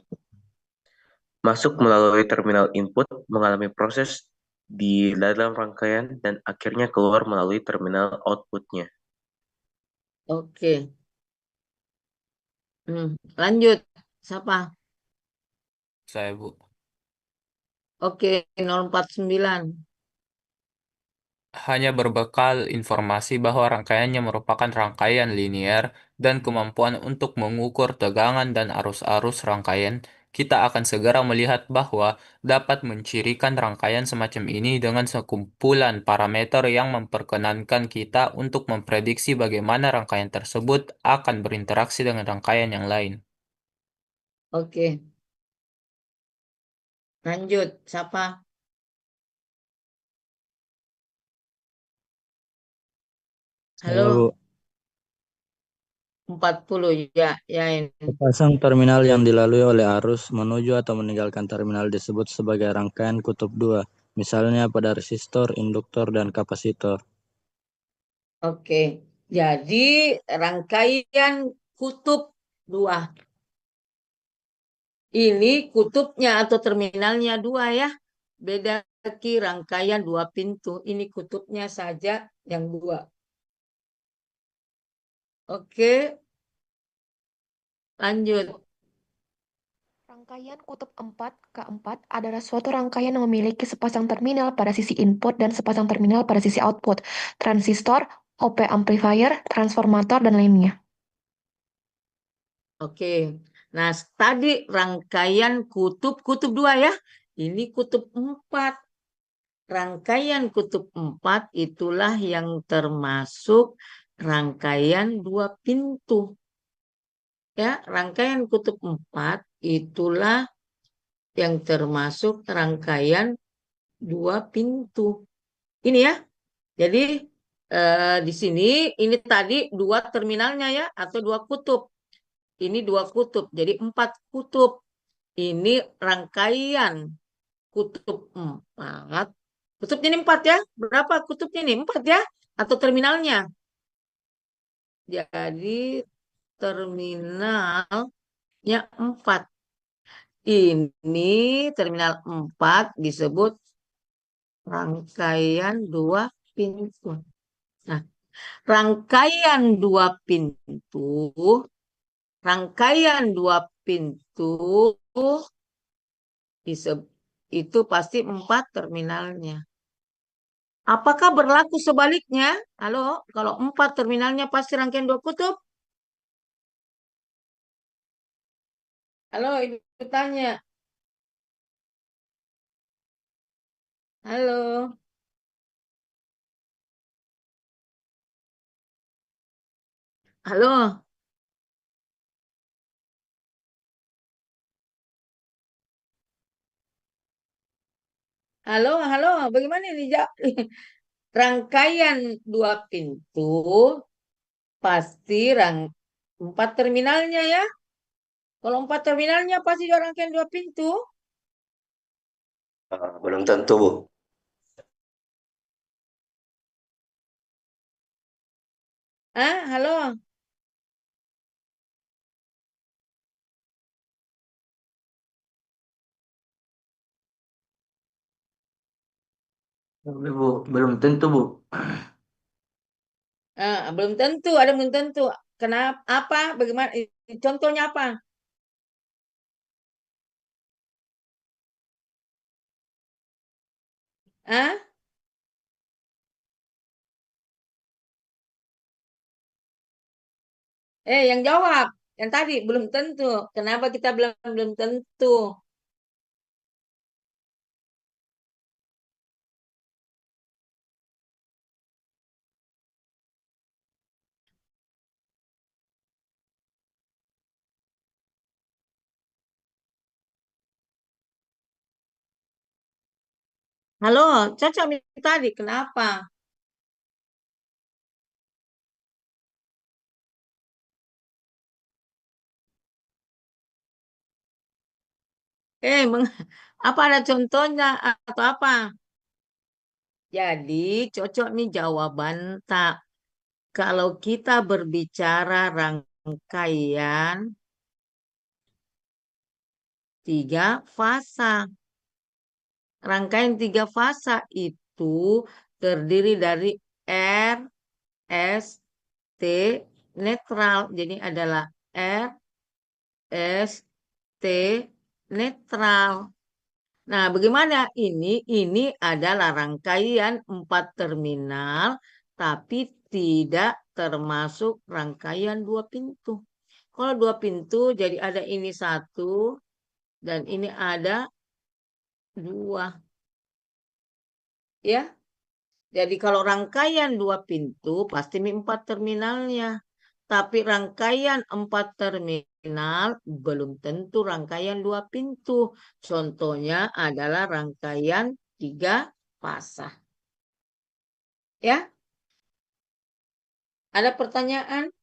[SPEAKER 2] Masuk melalui terminal input, mengalami proses di dalam rangkaian, dan akhirnya keluar melalui terminal outputnya.
[SPEAKER 1] Oke. Lanjut. Siapa?
[SPEAKER 17] Saya, Bu.
[SPEAKER 1] Oke, 049.
[SPEAKER 17] Hanya berbekal informasi bahwa rangkaiannya merupakan rangkaian linear dan kemampuan untuk mengukur tegangan dan arus-arus rangkaian, kita akan segera melihat bahwa dapat mencirikan rangkaian semacam ini dengan sekumpulan parameter yang memperkenankan kita untuk memprediksi bagaimana rangkaian tersebut akan berinteraksi dengan rangkaian yang lain.
[SPEAKER 1] Oke. Lanjut. Siapa?
[SPEAKER 18] Saya, Bu.
[SPEAKER 1] Halo. 40 ya, ini.
[SPEAKER 18] Sepasang terminal yang dilalui oleh arus menuju atau meninggalkan terminal disebut sebagai rangkaian kutub 2, misalnya pada resistor, induktor, dan kapasitor.
[SPEAKER 1] Oke. Jadi rangkaian kutub 2. Ini kutubnya atau terminalnya 2 ya. Beda rangkaian 2 pintu. Ini kutubnya saja yang 2. Oke. Lanjut.
[SPEAKER 12] Rangkaian kutub 4 K4 adalah suatu rangkaian yang memiliki sepasang terminal pada sisi input dan sepasang terminal pada sisi output, transistor, OP amplifier, transformator, dan lainnya.
[SPEAKER 1] Oke. Nah, tadi rangkaian kutub 2 ya. Ini kutub 4. Rangkaian kutub 4 itulah yang termasuk rangkaian 2 pintu. Ya, rangkaian kutub 4 itulah yang termasuk rangkaian 2 pintu. Ini ya. Jadi di sini ini tadi 2 terminalnya ya atau 2 kutub. Ini 2 kutub, jadi 4 kutub. Ini rangkaian kutub 4. Kutubnya ini 4 ya. Berapa kutubnya ini? 4 ya? Atau terminalnya? Jadi terminalnya 4. Ini terminal 4 disebut rangkaian 2 pintu. Nah, rangkaian 2 pintu itu pasti 4 terminalnya. Apakah berlaku sebaliknya? Halo, kalau 4 terminalnya pasti rangkaian 2 kutub? Halo, Ibu tanya. Halo. Halo. Halo, halo. Bagaimana ini? Rangkaian 2 pintu pasti 4 terminalnya ya. Kalau 4 terminalnya pasti juga rangkaian 2 pintu.
[SPEAKER 2] Belum tentu, Bu.
[SPEAKER 1] Halo.
[SPEAKER 2] Bu, belum tentu, Bu.
[SPEAKER 1] Belum tentu, ada belum tentu. Kenapa? Apa? Bagaimana? Contohnya apa? Ah? Yang jawab. Yang tadi belum tentu. Kenapa kita belum tentu? Halo, cocok nih tadi. Kenapa? Apa ada contohnya atau apa? Jadi cocok nih jawaban tak. Kalau kita berbicara rangkaian 3 fasa. Rangkaian 3 fasa itu terdiri dari R, S, T, netral. Jadi adalah R, S, T, netral. Nah, bagaimana ini? Ini adalah rangkaian 4 terminal, tapi tidak termasuk rangkaian 2 pintu. Kalau 2 pintu, jadi ada ini 1, dan ini ada 2. Ya, jadi kalau rangkaian 2 pintu, pasti 4 terminalnya. Tapi rangkaian 4 terminal belum tentu rangkaian 2 pintu. Contohnya adalah rangkaian 3 fasa. Ya, ada pertanyaan?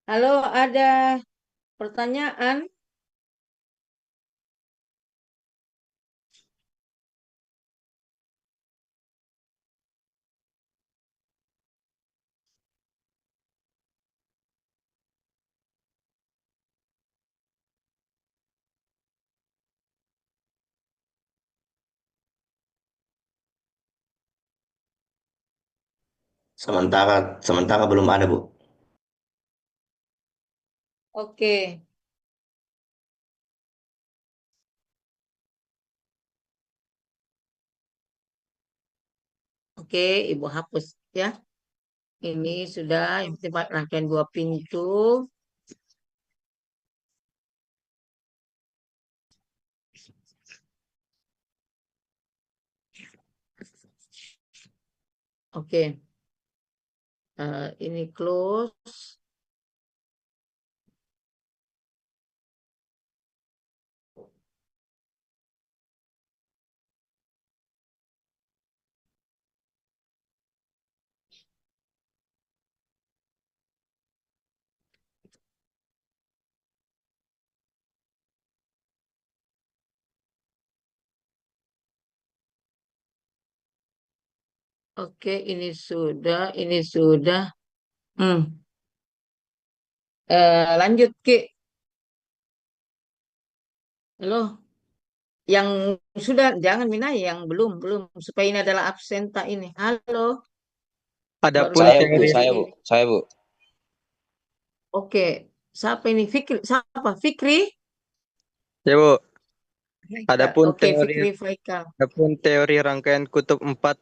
[SPEAKER 1] Halo, ada pertanyaan?
[SPEAKER 19] Sementara belum ada, Bu.
[SPEAKER 1] Oke. Oke, Ibu hapus ya. Ini sudah yang penting rangkaian 2 pintu. Oke. Ini close. Oke, ini sudah, ini sudah. Lanjut, Ki. Halo, yang sudah jangan Minai, yang belum supaya ini adalah absenta ini. Halo,
[SPEAKER 20] Adapun
[SPEAKER 1] baru
[SPEAKER 20] teori
[SPEAKER 19] Saya, Bu.
[SPEAKER 1] Oke, siapa ini? Fikri, siapa? Fikri?
[SPEAKER 20] ya Bu,
[SPEAKER 1] Faikal.
[SPEAKER 20] adapun
[SPEAKER 1] Oke,
[SPEAKER 20] teori
[SPEAKER 1] Fikri Faikal.
[SPEAKER 20] adapun teori rangkaian kutub 4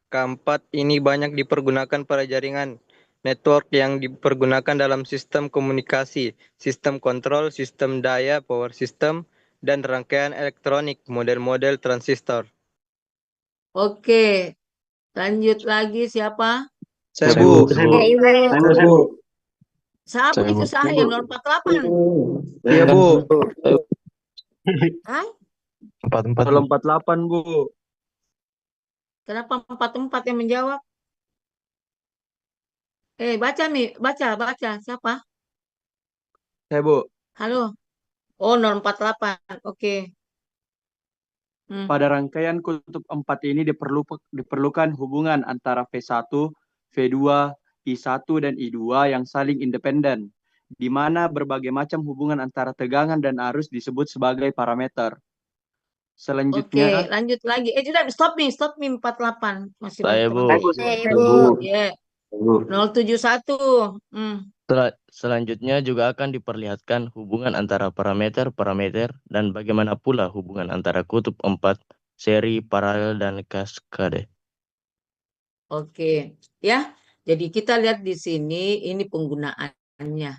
[SPEAKER 20] keempat ini banyak dipergunakan pada jaringan network yang dipergunakan dalam sistem komunikasi, sistem kontrol, sistem daya, power system, dan rangkaian elektronik, model-model transistor.
[SPEAKER 1] Oke, lanjut lagi siapa?
[SPEAKER 20] Saya Bu.
[SPEAKER 1] Siapa itu saya 048?
[SPEAKER 20] Iya Bu.
[SPEAKER 1] Hai?
[SPEAKER 20] 048 Bu.
[SPEAKER 1] Kenapa 44 yang menjawab? Baca Mi, baca. Siapa?
[SPEAKER 20] Saya Bu.
[SPEAKER 1] Halo. Oh, 048. Oke.
[SPEAKER 21] Pada rangkaian kutub 4 ini diperlukan hubungan antara V1, V2, I1, dan I2 yang saling independen, di mana berbagai macam hubungan antara tegangan dan arus disebut sebagai parameter. Selanjutnya,
[SPEAKER 1] Oke, lanjut lagi. Sudah, stop nih 48. Masih
[SPEAKER 18] Saya, Bu.
[SPEAKER 1] banyak
[SPEAKER 18] Bu.
[SPEAKER 1] Ya. 071.
[SPEAKER 18] Selanjutnya juga akan diperlihatkan hubungan antara parameter-parameter dan bagaimana pula hubungan antara kutub 4, seri, paralel, dan kaskade.
[SPEAKER 1] Oke, ya. Jadi kita lihat di sini ini penggunaannya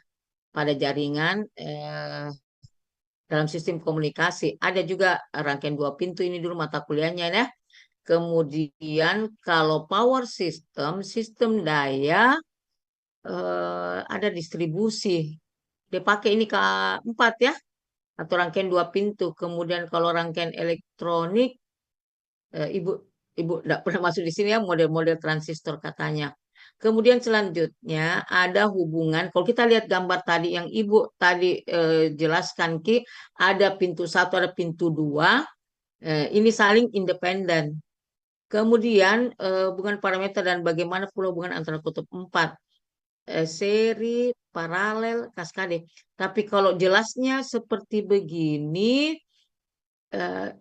[SPEAKER 1] pada jaringan dalam sistem komunikasi. Ada juga rangkaian 2 pintu ini dulu mata kuliahnya ya. Kemudian kalau power system, sistem daya ada distribusi. Dia pakai ini K4 ya, atau rangkaian 2 pintu. Kemudian kalau rangkaian elektronik, ibu tidak pernah masuk di sini ya, model-model transistor katanya. Kemudian selanjutnya ada hubungan. Kalau kita lihat gambar tadi yang ibu tadi jelaskan Ki, ada pintu 1, ada pintu 2. Ini saling independen. Kemudian hubungan parameter dan bagaimana pula hubungan antara kutub 4. Seri, paralel, kaskade. Tapi kalau jelasnya seperti begini,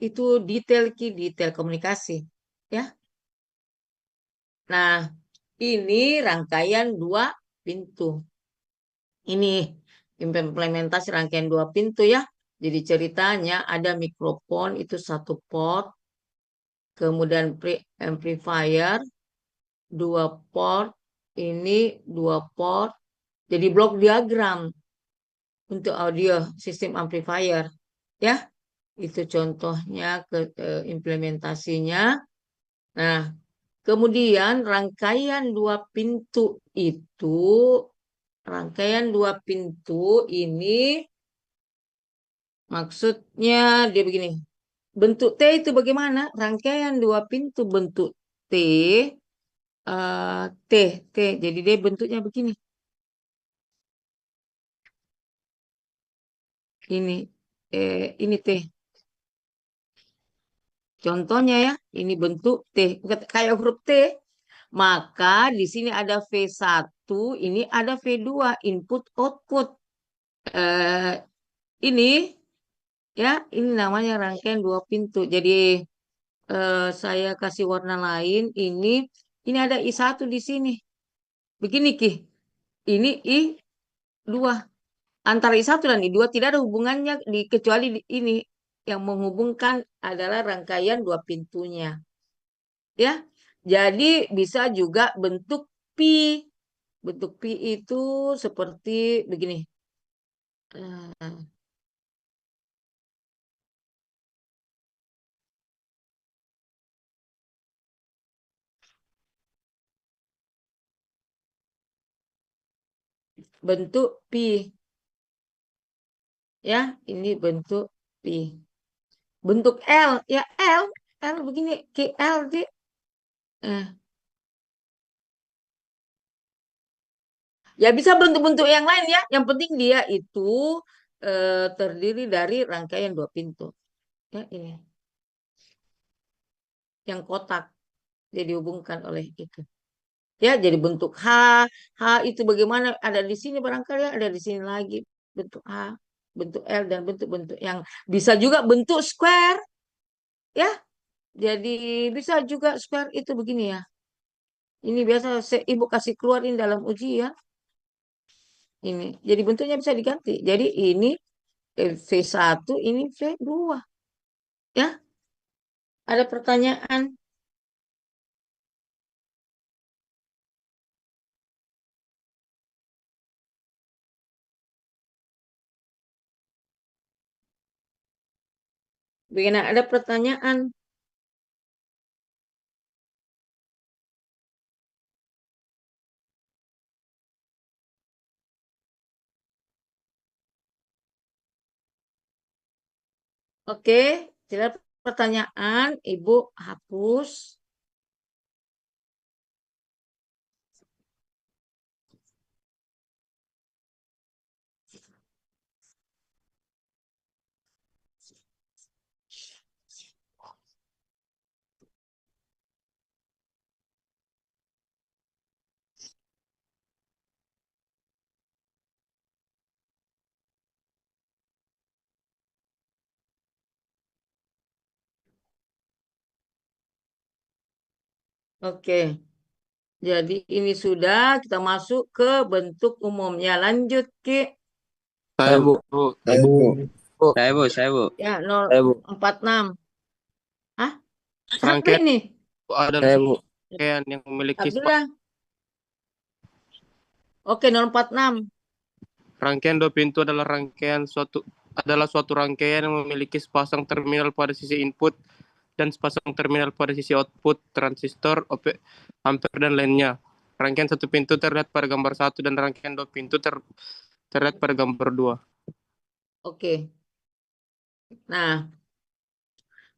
[SPEAKER 1] itu detail komunikasi. Ya. Nah, ini rangkaian 2 pintu. Ini implementasi rangkaian 2 pintu ya. Jadi ceritanya ada mikrofon itu 1 port. Kemudian amplifier 2 port. Ini 2 port. Jadi blok diagram untuk audio sistem amplifier. Ya, itu contohnya implementasinya. Nah, kemudian rangkaian 2 pintu itu, ini maksudnya dia begini. Bentuk T itu bagaimana? Rangkaian 2 pintu bentuk T, T. Jadi dia bentuknya begini. Ini T. Contohnya ya, ini bentuk T, kayak huruf T. Maka di sini ada V1, ini ada V2, input output. Ini ya, ini namanya rangkaian 2 pintu. Jadi saya kasih warna lain. Ini ada I1 di sini. Begini Ki. Ini I2. Antara I1 dan I2 tidak ada hubungannya kecuali ini. Yang menghubungkan adalah rangkaian 2 pintunya. Ya. Jadi bisa juga bentuk pi. Bentuk pi itu seperti begini. Bentuk pi. Ya, ini bentuk pi. Bentuk L, ya L begini, L di. Ya bisa bentuk-bentuk yang lain ya. Yang penting dia itu terdiri dari rangkaian 2 pintu. Ya, ini. Yang kotak. Jadi dihubungkan oleh itu. Ya, jadi bentuk H itu bagaimana? Ada di sini barangkali, ada di sini lagi bentuk H, bentuk L, dan bentuk-bentuk yang bisa juga bentuk square. Ya, jadi bisa juga square itu begini ya. Ini biasa ibu kasih keluarin dalam ujian. Ini, jadi bentuknya bisa diganti. Jadi ini V1, ini V2. Ya, ada pertanyaan? Bagaimana, ada pertanyaan? Oke, tidak pertanyaan, Ibu hapus. Oke. Jadi ini sudah kita masuk ke bentuk umumnya. Lanjut Ki.
[SPEAKER 20] Saya Bu.
[SPEAKER 19] Saya Bu.
[SPEAKER 20] Saya Bu.
[SPEAKER 1] Ya,
[SPEAKER 19] Saya Bu.
[SPEAKER 1] 046. Hah? Siapa
[SPEAKER 20] Rangkaian
[SPEAKER 1] ini?
[SPEAKER 20] ada
[SPEAKER 19] Saya Bu.
[SPEAKER 20] rangkaian yang memiliki
[SPEAKER 1] Abdullah. Oke, 046.
[SPEAKER 3] Rangkaian dua pintu adalah suatu rangkaian yang memiliki sepasang terminal pada sisi input dan sepasang terminal pada sisi output, transistor, ampere, dan lainnya. Rangkaian satu pintu terlihat pada gambar 1 dan rangkaian dua pintu terlihat pada gambar 2.
[SPEAKER 1] Oke. Nah,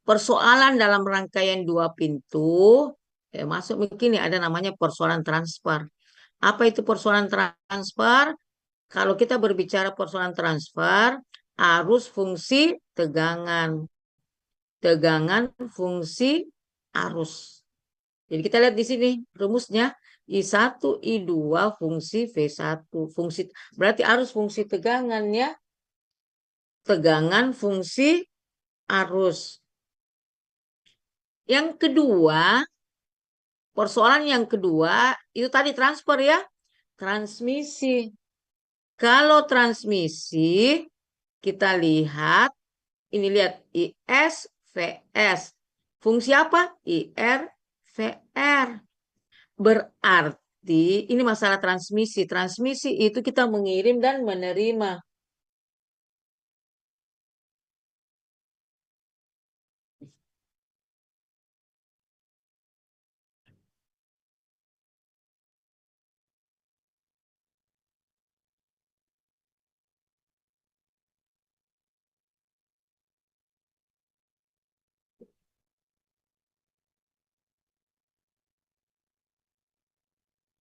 [SPEAKER 1] persoalan dalam rangkaian dua pintu, masuk begini ada namanya persoalan transfer. Apa itu persoalan transfer? Kalau kita berbicara persoalan transfer, arus fungsi tegangan. Tegangan fungsi arus. Jadi kita lihat di sini rumusnya I1, I2 fungsi V1. Berarti arus fungsi tegangannya tegangan fungsi arus. Yang kedua, persoalan yang kedua itu tadi transfer ya, transmisi. Kalau transmisi kita lihat, ini lihat IS VS. Fungsi apa? IR VR. Berarti ini masalah transmisi. Transmisi itu kita mengirim dan menerima.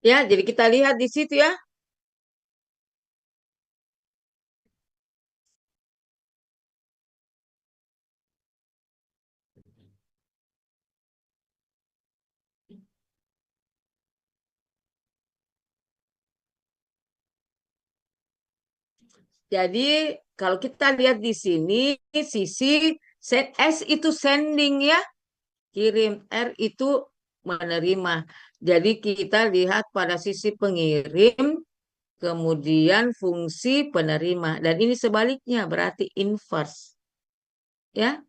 [SPEAKER 1] Ya, jadi kita lihat di situ ya. Jadi kalau kita lihat di sini sisi S itu sending ya, kirim, R itu menerima. Jadi kita lihat pada sisi pengirim, kemudian fungsi penerima. Dan ini sebaliknya berarti inverse. Ya.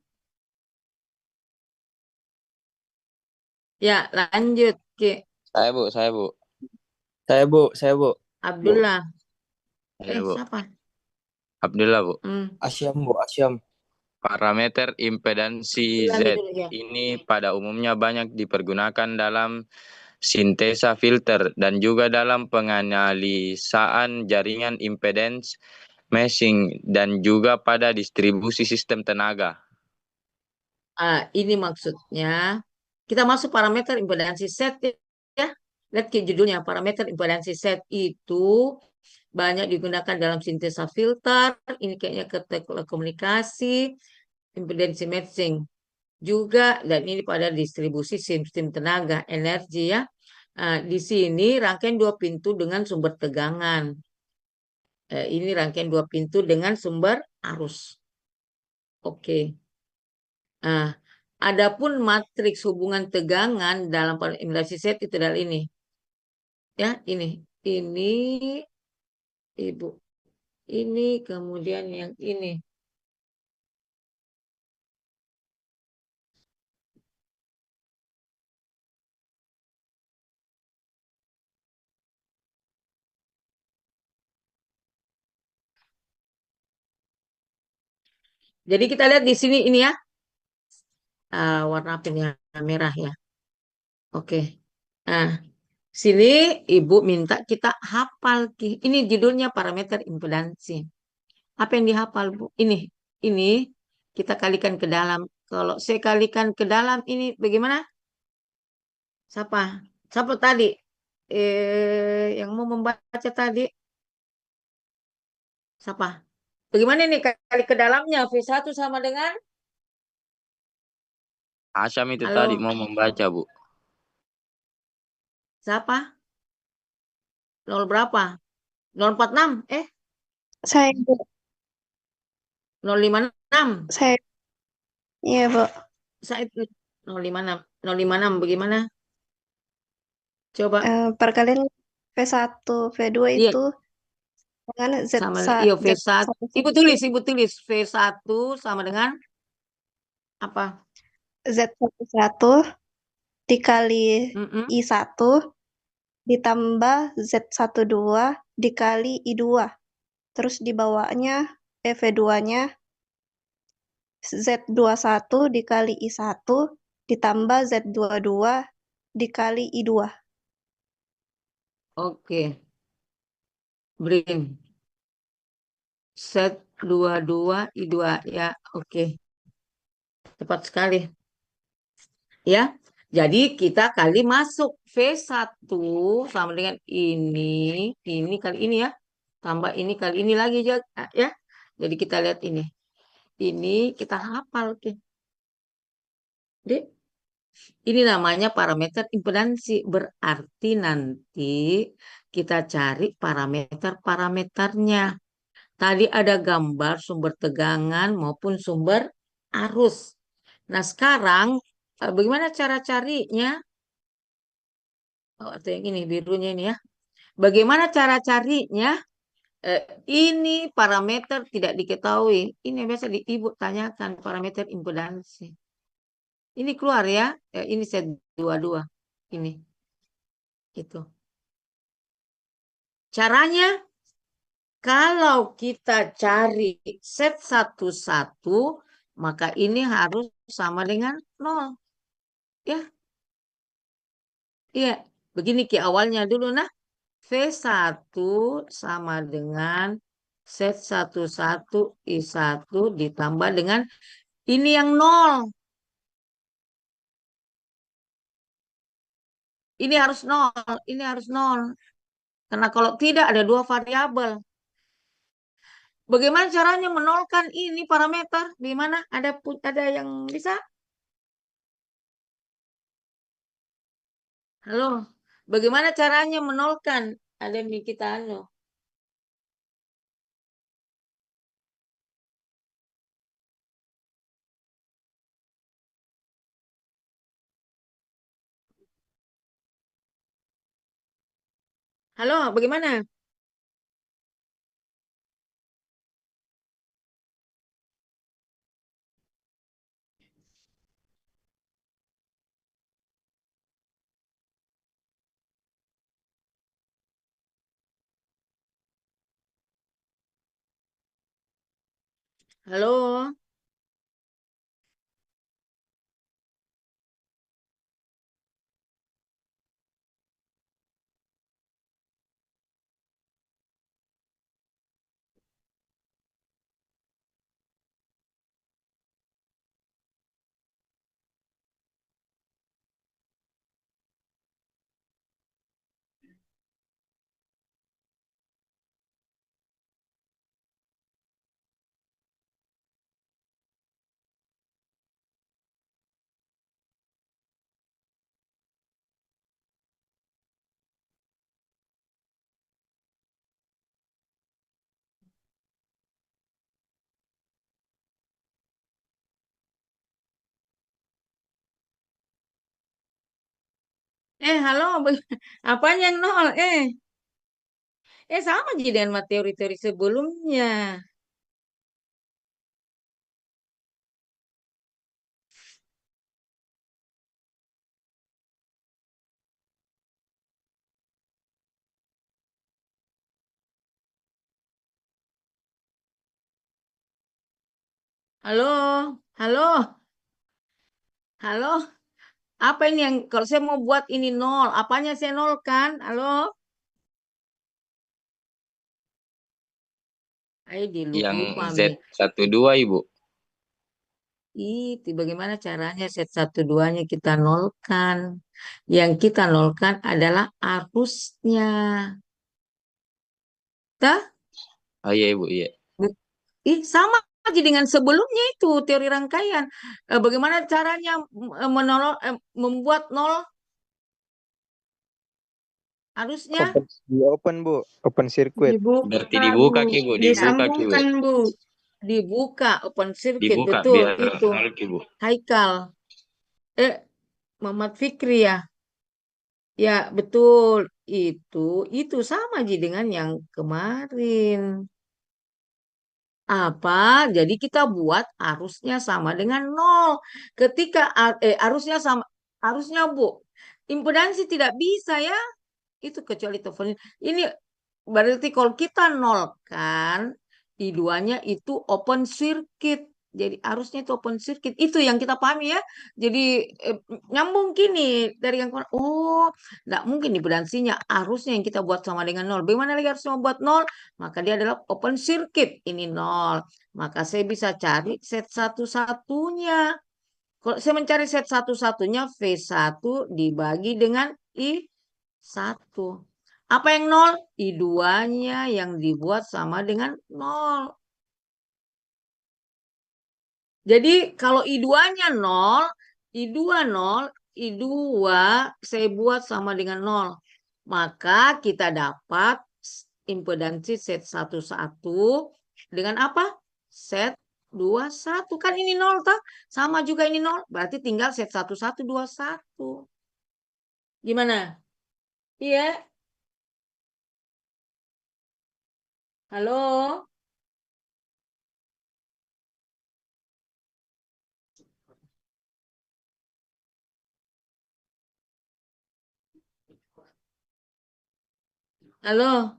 [SPEAKER 1] Ya, lanjut Ki.
[SPEAKER 19] Saya Bu.
[SPEAKER 2] Saya Bu.
[SPEAKER 1] Abdullah.
[SPEAKER 19] Saya Bu.
[SPEAKER 1] Siapa?
[SPEAKER 19] Abdullah Bu.
[SPEAKER 2] Asyam.
[SPEAKER 19] Parameter impedansi Z
[SPEAKER 1] Ulangi dulu ya.
[SPEAKER 19] ini pada umumnya banyak dipergunakan dalam sintesa filter dan juga dalam penganalisaan jaringan impedance matching dan juga pada distribusi sistem tenaga.
[SPEAKER 1] Ini maksudnya kita masuk parameter impedansi set ya. Lihat ke judulnya, parameter impedansi set itu banyak digunakan dalam sintesa filter. Ini kayaknya ke telekomunikasi, impedansi matching juga, dan ini pada distribusi sistem tenaga energi ya. Di sini rangkaian dua pintu dengan sumber tegangan. Ini rangkaian dua pintu dengan sumber arus. Oke. Adapun matriks hubungan tegangan dalam impedansi set itu adalah ini. Ya, ini Ibu. Ini kemudian yang ini. Jadi kita lihat di sini ini ya. Warna apa ini? Merah ya. Oke. Sini Ibu minta kita hafal. Ini judulnya parameter impedansi. Apa yang dihafal, Bu? Ini kita kalikan ke dalam. Kalau saya kalikan ke dalam ini bagaimana? Siapa tadi? Yang mau membaca tadi? Siapa? Bagaimana nih kali ke dalamnya? V1 sama dengan?
[SPEAKER 19] Asyam itu
[SPEAKER 1] Halo?
[SPEAKER 19] tadi mau membaca Bu.
[SPEAKER 1] Siapa? 0 berapa? 046?
[SPEAKER 22] Saya, Bu.
[SPEAKER 1] 056?
[SPEAKER 22] Saya, iya, Bu.
[SPEAKER 1] Saya itu 056. 056 bagaimana? Coba.
[SPEAKER 22] Perkalian V1, V2
[SPEAKER 1] Iya.
[SPEAKER 22] itu dengan Z
[SPEAKER 1] Sama
[SPEAKER 22] sa-
[SPEAKER 1] iya
[SPEAKER 22] Z1
[SPEAKER 1] V1. Ibu tulis V1 sama dengan apa?
[SPEAKER 22] Z11 dikali
[SPEAKER 1] Mm-mm.
[SPEAKER 22] I1 ditambah Z12 dikali I2. Terus di bawahnya V2-nya Z21 dikali I1 ditambah Z22 dikali I2.
[SPEAKER 1] Oke. Brin. Z22 I2 ya. Oke. Cepat sekali. Ya. Jadi kita kali masuk V1 sama dengan ini kali ini ya. Tambah ini kali ini lagi ya. Jadi kita lihat ini. Ini kita hafal. Dek. Ini namanya parameter impedansi. Berarti nanti kita cari parameter-parameternya. Tadi ada gambar sumber tegangan maupun sumber arus. Nah sekarang bagaimana cara carinya? Oh, atau yang ini birunya ini ya. Bagaimana cara carinya? Ini parameter tidak diketahui. Ini biasa ibu tanyakan parameter impedansi. Ini keluar ya. Ini Z22. Ini. Gitu. Caranya, kalau kita cari Z11, maka ini harus sama dengan 0. Ya. Iya. Begini Ki awalnya dulu nah. V1 sama dengan Z11 I1 ditambah dengan ini yang 0. Ini harus 0. Ini harus 0. Karena kalau tidak ada 2 variabel. Bagaimana caranya menolkan ini parameter? Gimana? Ada yang bisa? Halo, bagaimana caranya menolkan? Ada nih kita Halo, bagaimana? Halo. Halo, apanya yang 0? Sama aja dengan teori-teori sebelumnya. Halo, halo, halo. Apa ini yang kalau saya mau buat ini 0, apanya saya nolkan? Halo? Ayo
[SPEAKER 19] Yang
[SPEAKER 1] dilupa Mi.
[SPEAKER 19] Z12 Ibu.
[SPEAKER 1] Itu bagaimana caranya Z12-nya kita nolkan. Yang kita nolkan adalah arusnya. Tah?
[SPEAKER 19] Oh iya Ibu, iya.
[SPEAKER 1] Sama aja dengan sebelumnya itu teori rangkaian. Bagaimana caranya membuat 0 arusnya?
[SPEAKER 20] Open Bu, open circuit.
[SPEAKER 19] Berarti dibuka Ki Bu, dibuka Ki Bu.
[SPEAKER 1] Disambungkan Bu. Dibuka open circuit,
[SPEAKER 19] Dibuka
[SPEAKER 1] betul
[SPEAKER 19] biar
[SPEAKER 1] itu.
[SPEAKER 19] 0 Ki Bu.
[SPEAKER 1] Haikal. Muhammad Fikri ya. Ya, betul. Itu sama aja dengan yang kemarin. Apa? Jadi kita buat arusnya sama dengan 0. Ketika arusnya sama, arusnya Bu. Impedansi tidak bisa ya. Itu kecuali telepon. Ini berarti kalau kita nolkan, I2-nya itu open circuit. Jadi arusnya itu open circuit. Itu yang kita pahami ya. Jadi nyambung gini dari yang oh, enggak mungkin impedansinya arusnya yang kita buat sama dengan nol. Bagaimana lagi harus membuat nol? Maka dia adalah open circuit. Ini nol. Maka saya bisa cari set satu-satunya. Kalau saya mencari set satu-satunya V1 dibagi dengan I1. Apa yang nol? I2-nya yang dibuat sama dengan nol. Jadi kalau I2-nya nol, I2 nol, I2 saya buat sama dengan nol. Maka kita dapat impedansi set 11 dengan apa? Set 21. Kan ini nol toh? Sama juga ini nol. Berarti tinggal set 1121. Gimana? Iya? Halo? Halo?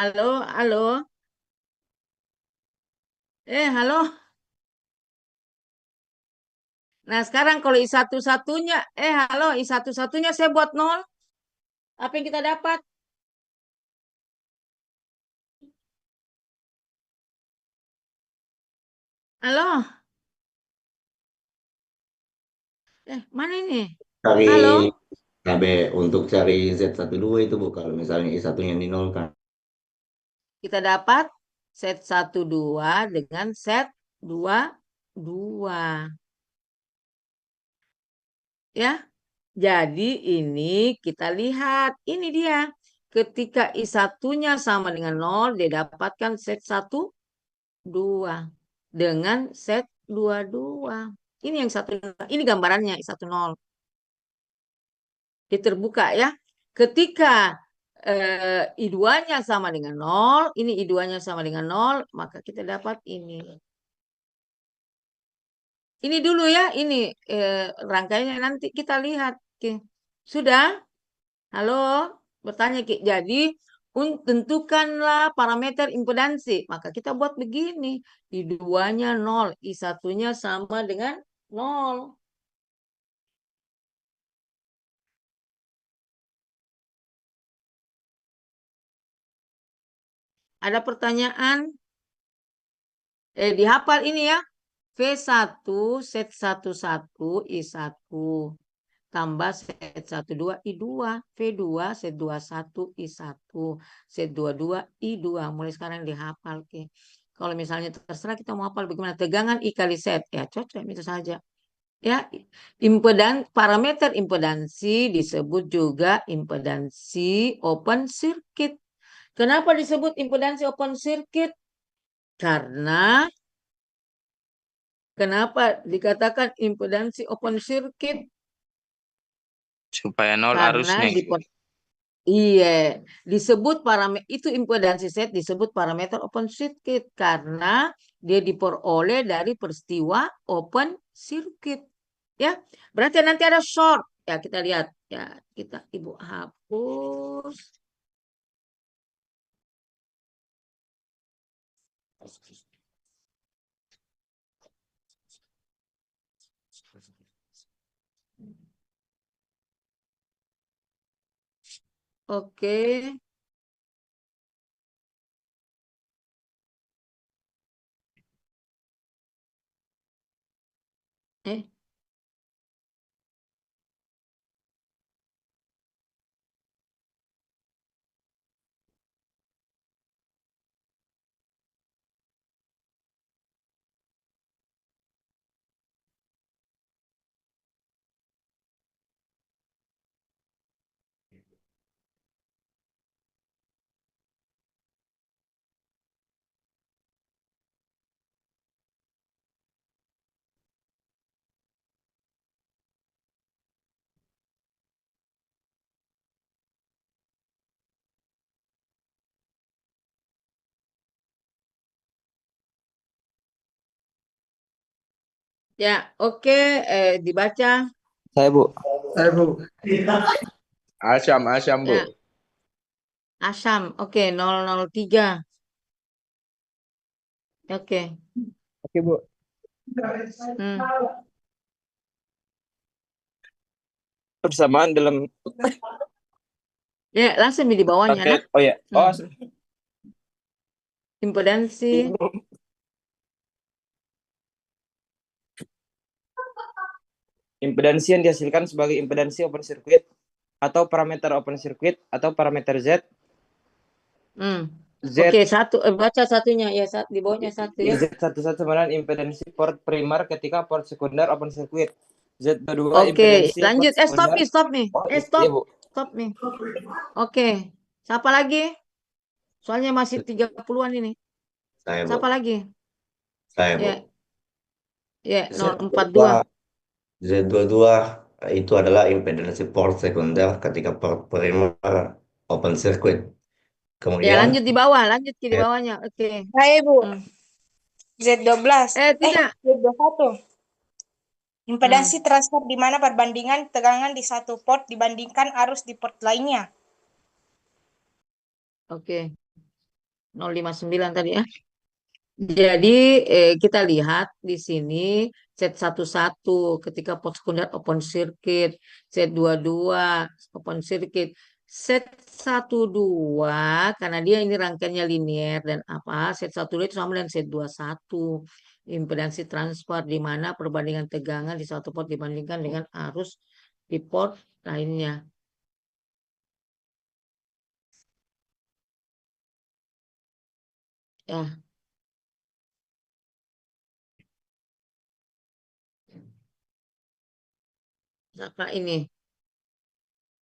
[SPEAKER 1] Halo? Halo? Halo? Nah, sekarang kalau I1-1-nya, halo, I1-1-nya saya buat nol. Apa yang kita dapat? Halo? Mana ini?
[SPEAKER 5] Cari
[SPEAKER 1] Halo?
[SPEAKER 5] untuk cari Z12 itu Bu, kalau misalnya I1-nya dinolkan.
[SPEAKER 1] Kita dapat set 1-2 dengan set 2-2. Ya. Jadi ini kita lihat. Ini dia. Ketika I1-nya sama dengan 0, dia dapatkan set 1-2 dengan set 2-2. Ini yang satu. Ini gambarannya I1-0. Dia terbuka ya. Ketika I2-nya sama dengan 0, ini I2-nya sama dengan 0, maka kita dapat ini. Ini dulu ya, ini rangkaiannya nanti kita lihat. Oke. Sudah? Halo? Bertanya Ki. Jadi, tentukanlah parameter impedansi. Maka kita buat begini. I2-nya 0, I1-nya sama dengan 0. Ada pertanyaan? Dihafal ini ya. V1 set 11 I1 tambah set 12 I2, V2 set 21 I1, set 22 I2. Mulai sekarang dihafal. Oke. Kalau misalnya terserah kita mau hafal bagaimana tegangan I kali set, ya cocok itu saja. Ya, parameter impedansi disebut juga impedansi open circuit. Kenapa disebut impedansi open circuit? Karena kenapa dikatakan impedansi open circuit?
[SPEAKER 19] Supaya nol
[SPEAKER 1] Karena
[SPEAKER 19] arusnya.
[SPEAKER 1] iya, disebut parameter itu impedansi set disebut parameter open circuit karena dia diperoleh dari peristiwa open circuit. Ya, berarti nanti ada short. Ya, kita lihat. Ya, kita Ibu hapus. Oke. Eh, Ya, oke, dibaca.
[SPEAKER 7] Saya, Bu.
[SPEAKER 21] Saya, Bu.
[SPEAKER 19] Asyam, Bu.
[SPEAKER 1] Ya, Asyam. Oke, 003. Oke.
[SPEAKER 7] Oke, Bu.
[SPEAKER 1] Hmm.
[SPEAKER 7] Persamaan dalam
[SPEAKER 1] Ya, langsung di bawahnya, nah.
[SPEAKER 7] rangkaian. Oh ya. Oh,
[SPEAKER 1] Impedansi.
[SPEAKER 2] Impedansi yang dihasilkan sebagai impedansi open circuit atau parameter open circuit atau parameter Z. Z.
[SPEAKER 1] Oke, satu. Baca satunya ya, di bawahnya satu ya.
[SPEAKER 2] Z11 sama dengan impedansi port primer ketika port sekunder open circuit. Z22
[SPEAKER 1] Oke,
[SPEAKER 2] impedansi
[SPEAKER 1] lanjut.
[SPEAKER 2] port
[SPEAKER 1] Stop
[SPEAKER 2] sekunder.
[SPEAKER 1] nih, stop nih.
[SPEAKER 2] Oh,
[SPEAKER 1] Stop.
[SPEAKER 2] iya, Bu.
[SPEAKER 1] Stop nih. Oke. Siapa lagi? Soalnya masih 30-an ini.
[SPEAKER 5] Saya, Bu.
[SPEAKER 1] Siapa lagi?
[SPEAKER 5] Saya, Bu.
[SPEAKER 1] Ya. Ya,
[SPEAKER 5] Z22
[SPEAKER 1] 042.
[SPEAKER 5] Z22 itu adalah impedansi port sekunder ketika port primer open circuit.
[SPEAKER 1] Ya,
[SPEAKER 5] Kemudian
[SPEAKER 1] lanjut di bawah, lanjut ke di bawahnya. Oke.
[SPEAKER 4] Hai, Bu. Z12.
[SPEAKER 1] Tidak.
[SPEAKER 4] Z21. Impedansi transfer di mana perbandingan tegangan di satu port dibandingkan arus di port lainnya.
[SPEAKER 1] Oke. 059 tadi ya. Jadi kita lihat di sini Z11 ketika port sekunder open circuit, Z22 open circuit, Z12 karena dia ini rangkaiannya linear dan apa Z12 itu sama dengan Z21 impedansi transfer di mana perbandingan tegangan di satu port dibandingkan dengan arus di port lainnya. Ya. Apa ini?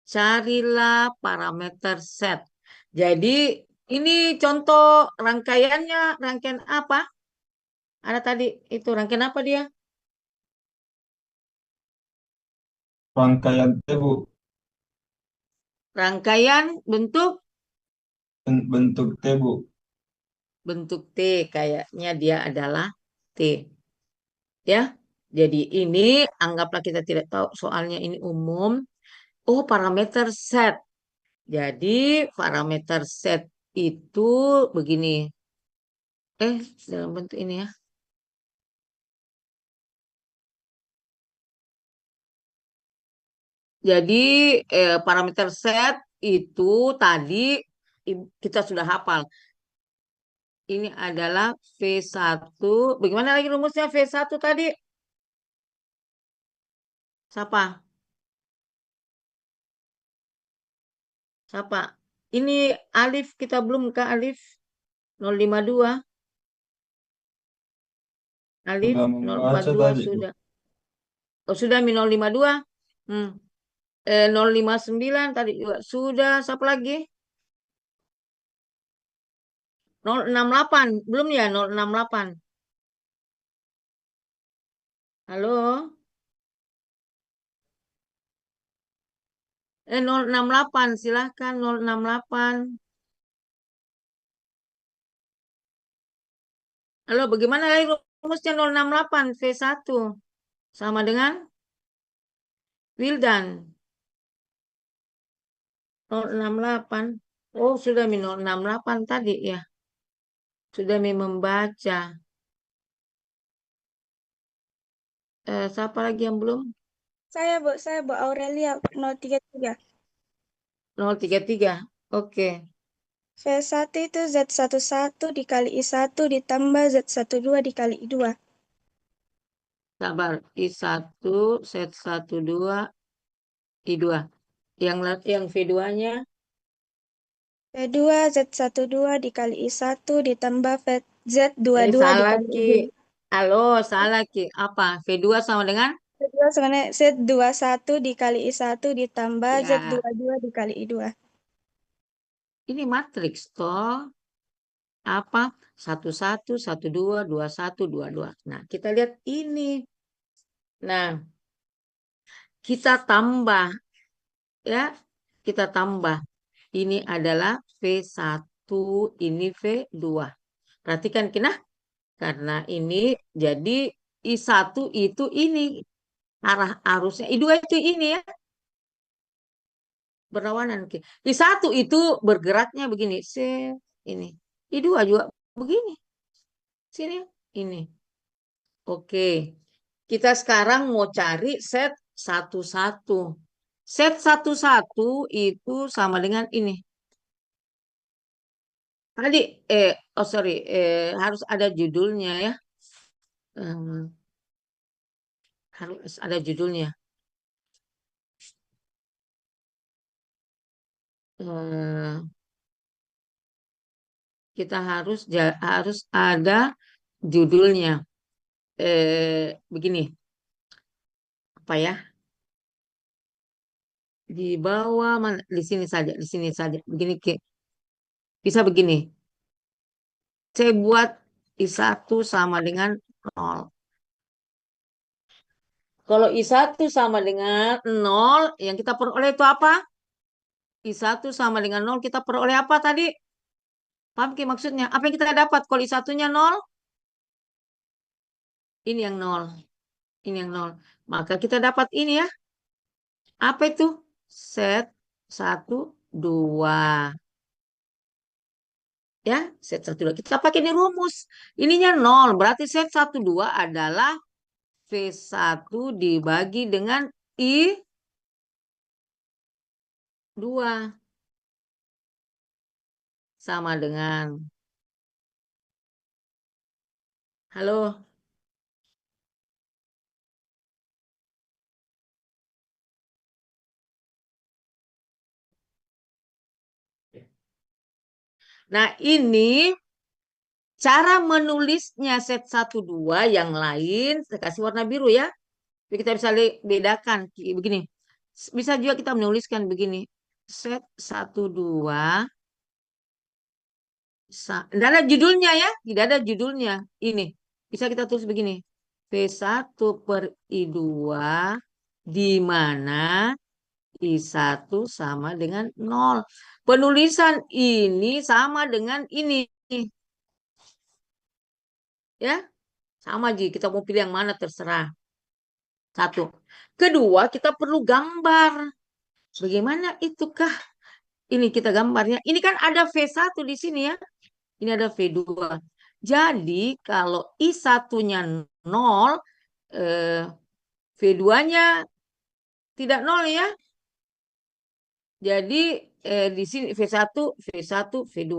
[SPEAKER 1] Carilah parameter set. Jadi ini contoh rangkaiannya, rangkaian apa? Ada tadi itu rangkaian apa dia?
[SPEAKER 6] Rangkaian T, Bu.
[SPEAKER 1] Rangkaian bentuk
[SPEAKER 6] Bentuk T, Bu.
[SPEAKER 1] bentuk T, kayaknya dia adalah T. Ya. Jadi ini anggaplah kita tidak tahu soalnya ini umum. Oh, parameter set. Jadi parameter set itu begini. Dalam bentuk ini ya. Jadi parameter set itu tadi kita sudah hafal. Ini adalah V1. Bagaimana lagi rumusnya V1 tadi? Siapa? Siapa? Ini alif kita belum ke alif 052. Alif
[SPEAKER 6] Sudah membaca
[SPEAKER 1] 042
[SPEAKER 6] tadi, Bu.
[SPEAKER 1] sudah. Oh, sudah 052. 059 tadi juga sudah. Siapa lagi? 068 belum ya 068. Halo? 068 silahkan 068. Halo, bagaimana lagi rumusnya 068 V1 sama dengan Wildan 068. Oh, sudah 068 tadi ya. Sudah membaca. Siapa lagi yang belum?
[SPEAKER 22] Saya Bu Aurelia 033.
[SPEAKER 1] 033. Oke.
[SPEAKER 22] V1 itu Z11 dikali I1 ditambah Z12 dikali I2.
[SPEAKER 1] Sabar. I1 Z12 I2. Yang V2-nya?
[SPEAKER 22] V2 Z12 dikali I1 ditambah Z22
[SPEAKER 1] Salah
[SPEAKER 22] dikali
[SPEAKER 1] Ki.
[SPEAKER 22] I2.
[SPEAKER 1] Halo, salah Ki. Apa? V2 sama dengan?
[SPEAKER 22] V2 sama dengan Z21 dikali I1 ditambah
[SPEAKER 1] Ya.
[SPEAKER 22] Z22 dikali I2.
[SPEAKER 1] Ini matriks toh. Apa? 11, 12, 21, 22. Nah, kita lihat ini. Nah, kita tambah. Ya, kita tambah. Ini adalah V1, ini V2. Perhatikan kina. Karena ini jadi I1 itu ini. Arah arusnya. I2 itu ini ya. Berlawanan. I1 itu bergeraknya begini. Ini. I2 juga begini. Sini. Ini. Oke. Kita sekarang mau cari set 1-1. Set 1-1 itu sama dengan ini. Tadi, sorry, harus ada judulnya ya. Harus ada judulnya. Kita harus ada judulnya. Begini. Apa ya? Di bawah mana? Di sini saja, di sini saja. Begini, bisa begini. Saya buat I1 sama dengan 0. Kalau I1 sama dengan 0, yang kita peroleh itu apa? I1 sama dengan 0, kita peroleh apa tadi? Paham maksudnya? Apa yang kita dapat? Kalau I1-nya 0, ini yang 0. Ini yang 0. Maka kita dapat ini ya. Apa itu? Set 1, 2. Ya, set 1, 2. Kita pakai ini rumus. Ininya 0. Berarti set 1, 2 adalah V1 dibagi dengan I2. Sama dengan. Halo? Nah, ini cara menulisnya set 1, 2 yang lain, saya kasih warna biru ya. Jadi kita bisa bedakan begini. Bisa juga kita menuliskan begini. Set 1, 2. Tidak ada judulnya ya. Tidak ada judulnya. Ini. Bisa kita tulis begini. V1 per I2 di mana I1 sama dengan 0. Penulisan ini sama dengan ini. Ya. Sama Ji. Kita mau pilih yang mana terserah. Satu. Kedua, kita perlu gambar. Bagaimana itukah? Ini kita gambarnya. Ini kan ada V1 di sini ya. Ini ada V2. Jadi kalau I1-nya 0, V2-nya tidak 0 ya. Jadi di sini V1, V2.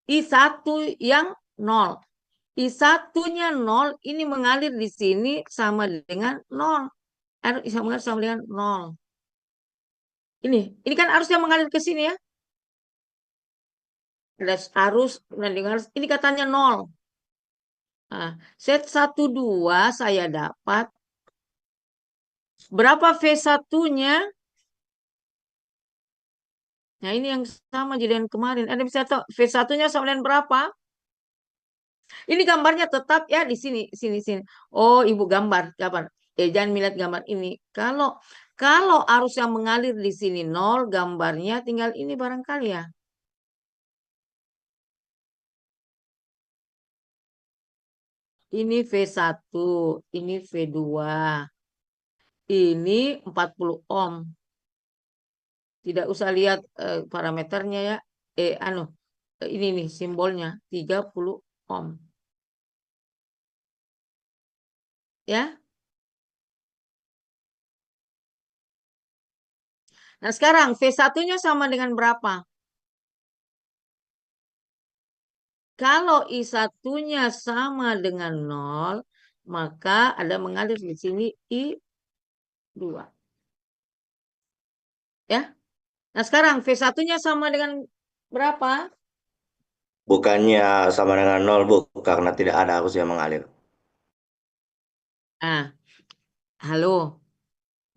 [SPEAKER 1] I1 yang 0. I1-nya 0, ini mengalir di sini sama dengan 0. Sama dengan 0. Ini kan arus yang mengalir ke sini ya. Ada arus, ini katanya 0. Nah, set 1, 2 saya dapat. Berapa V1-nya? Nah, ini yang sama jadi yang kemarin. Anda bisa tahu V1-nya sama dengan berapa? Ini gambarnya tetap ya di sini, sini. Oh, Ibu gambar. Jangan melihat gambar ini. Kalau arus yang mengalir di sini 0, gambarnya tinggal ini barangkali ya. Ini V1, ini V2. Ini 40 ohm. Tidak usah lihat parameternya ya. Ini nih simbolnya 30 ohm. Ya. Nah, sekarang V1-nya sama dengan berapa? Kalau I1-nya sama dengan 0, maka ada mengalir di sini I2. Ya. Nah, sekarang V1-nya sama dengan berapa?
[SPEAKER 5] Bukannya sama dengan 0, Bu, karena tidak ada arus yang mengalir.
[SPEAKER 1] Nah, halo.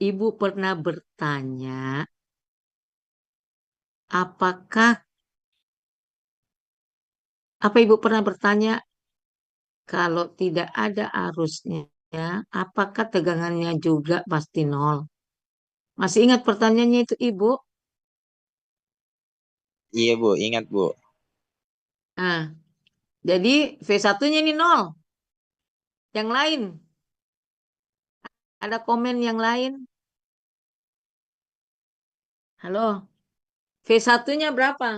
[SPEAKER 1] Ibu pernah bertanya, apa Ibu pernah bertanya kalau tidak ada arusnya, apakah tegangannya juga pasti 0? Masih ingat pertanyaannya itu Ibu?
[SPEAKER 8] Iya Bu, ingat Bu.
[SPEAKER 1] Nah, jadi V1-nya ini 0. Yang lain? Ada komen yang lain? Halo, V1-nya berapa?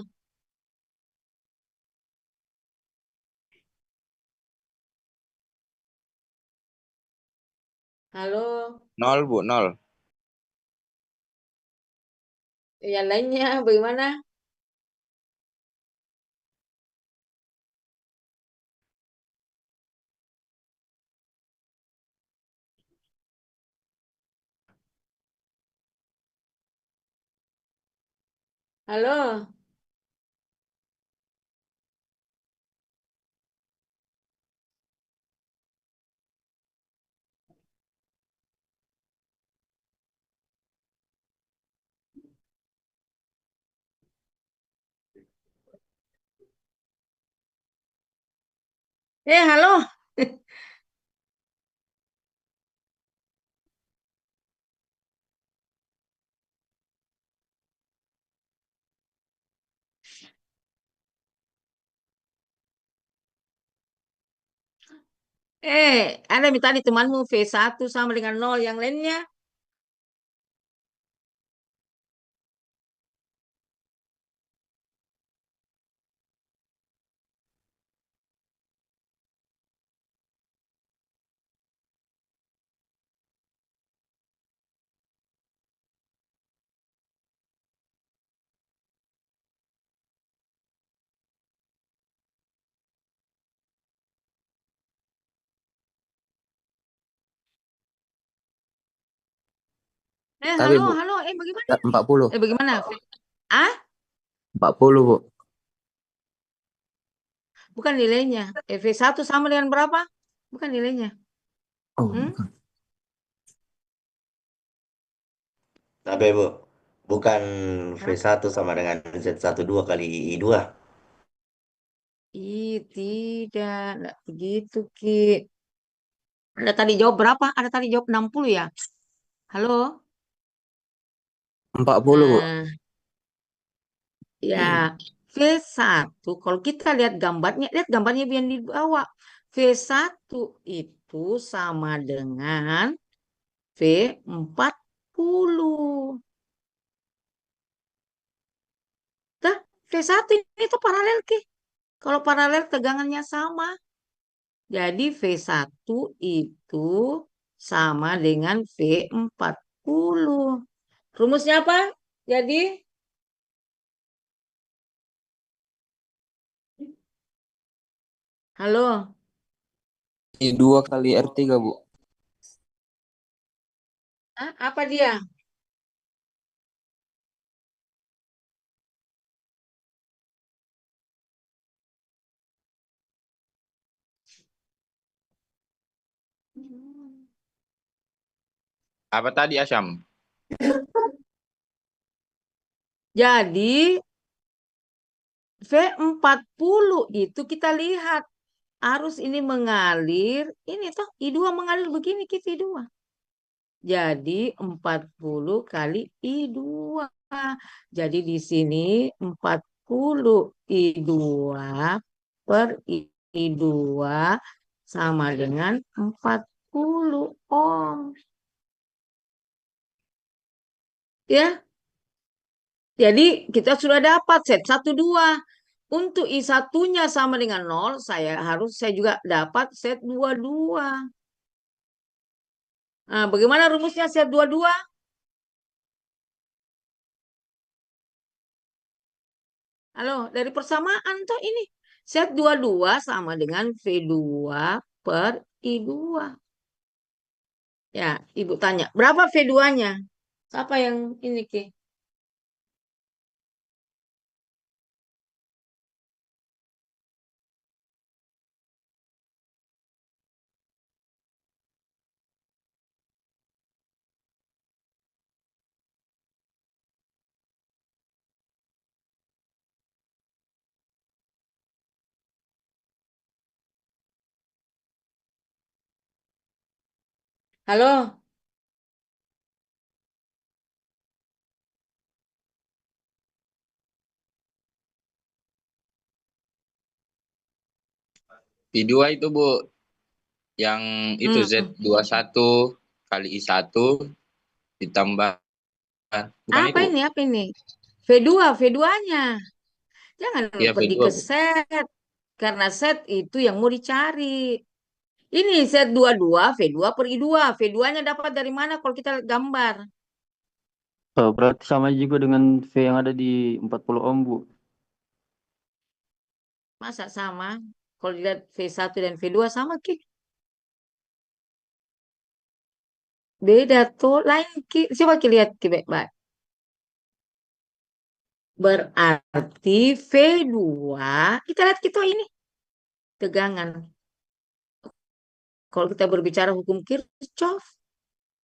[SPEAKER 1] Halo,
[SPEAKER 19] 0, Bu, 0.
[SPEAKER 1] yang lainnya bagaimana? Halo, halo. Ada minta di temanmu V1 sama dengan 0 yang lainnya.
[SPEAKER 2] Tapi
[SPEAKER 1] Halo,
[SPEAKER 2] Bu,
[SPEAKER 1] halo, bagaimana?
[SPEAKER 2] 40.
[SPEAKER 1] Bagaimana? Ah,
[SPEAKER 2] 40, Bu.
[SPEAKER 1] bukan nilainya. V1 sama dengan berapa? Bukan nilainya.
[SPEAKER 2] Oh,
[SPEAKER 1] Hmm?
[SPEAKER 5] Tapi Bu, bukan V1 sama dengan Z12 kali I2.
[SPEAKER 1] Tidak begitu, Ki. Ada tadi jawab berapa? Ada tadi jawab 60 ya? Halo?
[SPEAKER 2] 40, Bu.
[SPEAKER 1] Nah, ya, V1, kalau kita lihat gambarnya yang di bawah. V1 itu sama dengan V40. Nah, V1 ini tuh paralel, Ki. Kalau paralel tegangannya sama. Jadi V1 itu sama dengan V40. Rumusnya apa? Jadi, halo,
[SPEAKER 2] I2 kali R3, Bu.
[SPEAKER 1] apa dia?
[SPEAKER 19] Apa tadi, Asyam?
[SPEAKER 1] Jadi V40 itu kita lihat arus ini mengalir, ini toh I2 mengalir begini kita I2. Jadi 40 kali I2. Jadi di sini 40 I2 per I2 sama dengan 40 ohm. Ya, jadi kita sudah dapat set 1, 2. Untuk I1-nya sama dengan 0, saya juga dapat set 2, 2. Nah, bagaimana rumusnya set 2, 2? Halo, dari persamaan toh ini. Set 2, 2 sama dengan V2 per I2. Ya, Ibu tanya, berapa V2-nya? Siapa yang ini, Ki? Halo,
[SPEAKER 19] I2 itu, Bu. Yang itu Z21 kali I1 ditambah, bukan
[SPEAKER 1] Apa
[SPEAKER 19] itu?
[SPEAKER 1] ini? Apa ini? V2-nya. Jangan
[SPEAKER 19] Iya,
[SPEAKER 1] pergi
[SPEAKER 19] V2,
[SPEAKER 1] ke
[SPEAKER 19] Bu.
[SPEAKER 1] set. Karena set itu yang mau dicari. Ini set 22, V2 per I2. V2-nya dapat dari mana kalau kita gambar?
[SPEAKER 21] Berarti sama juga dengan V yang ada di 40 ohm, Bu.
[SPEAKER 1] Masa sama? Kalau dilihat V1 dan V2 sama, Ki. Beda tuh, lain, Ki. Coba Ki lihat, Ki, baik-baik. Berarti V2, kita lihat kita ini. Tegangan. Kalau kita berbicara hukum Kirchhoff,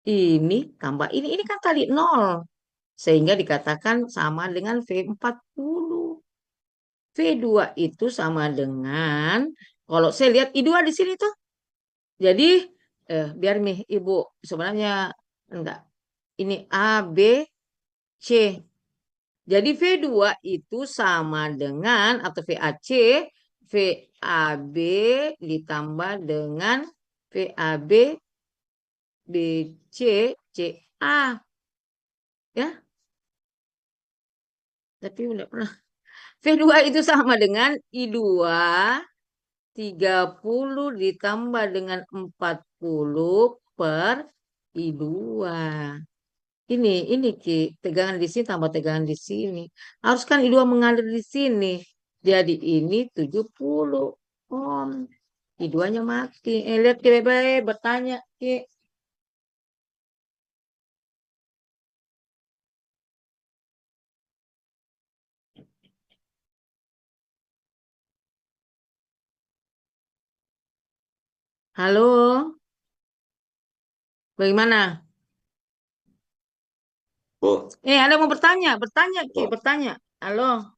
[SPEAKER 1] ini tambah ini kan tadi 0. Sehingga dikatakan sama dengan V40. V2 itu sama dengan, kalau saya lihat I2 di sini tuh. Jadi, biar nih Ibu, sebenarnya enggak. Ini A, B, C. Jadi V2 itu sama dengan, atau VAC, VAB ditambah dengan VAB, BC, CA. Ya, tapi udah pernah. V2 itu sama dengan I2 30 ditambah dengan 40 per I2. Ini Ki, tegangan di sini tambah tegangan di sini. Harus kan I2 mengalir di sini. Jadi ini 70 ohm. I2-nya mati. Lihat Ki, baik-baik, bertanya Ki. Halo, bagaimana?
[SPEAKER 5] Bu,
[SPEAKER 1] Ada mau bertanya, Ki,
[SPEAKER 5] Bu.
[SPEAKER 1] bertanya. Halo,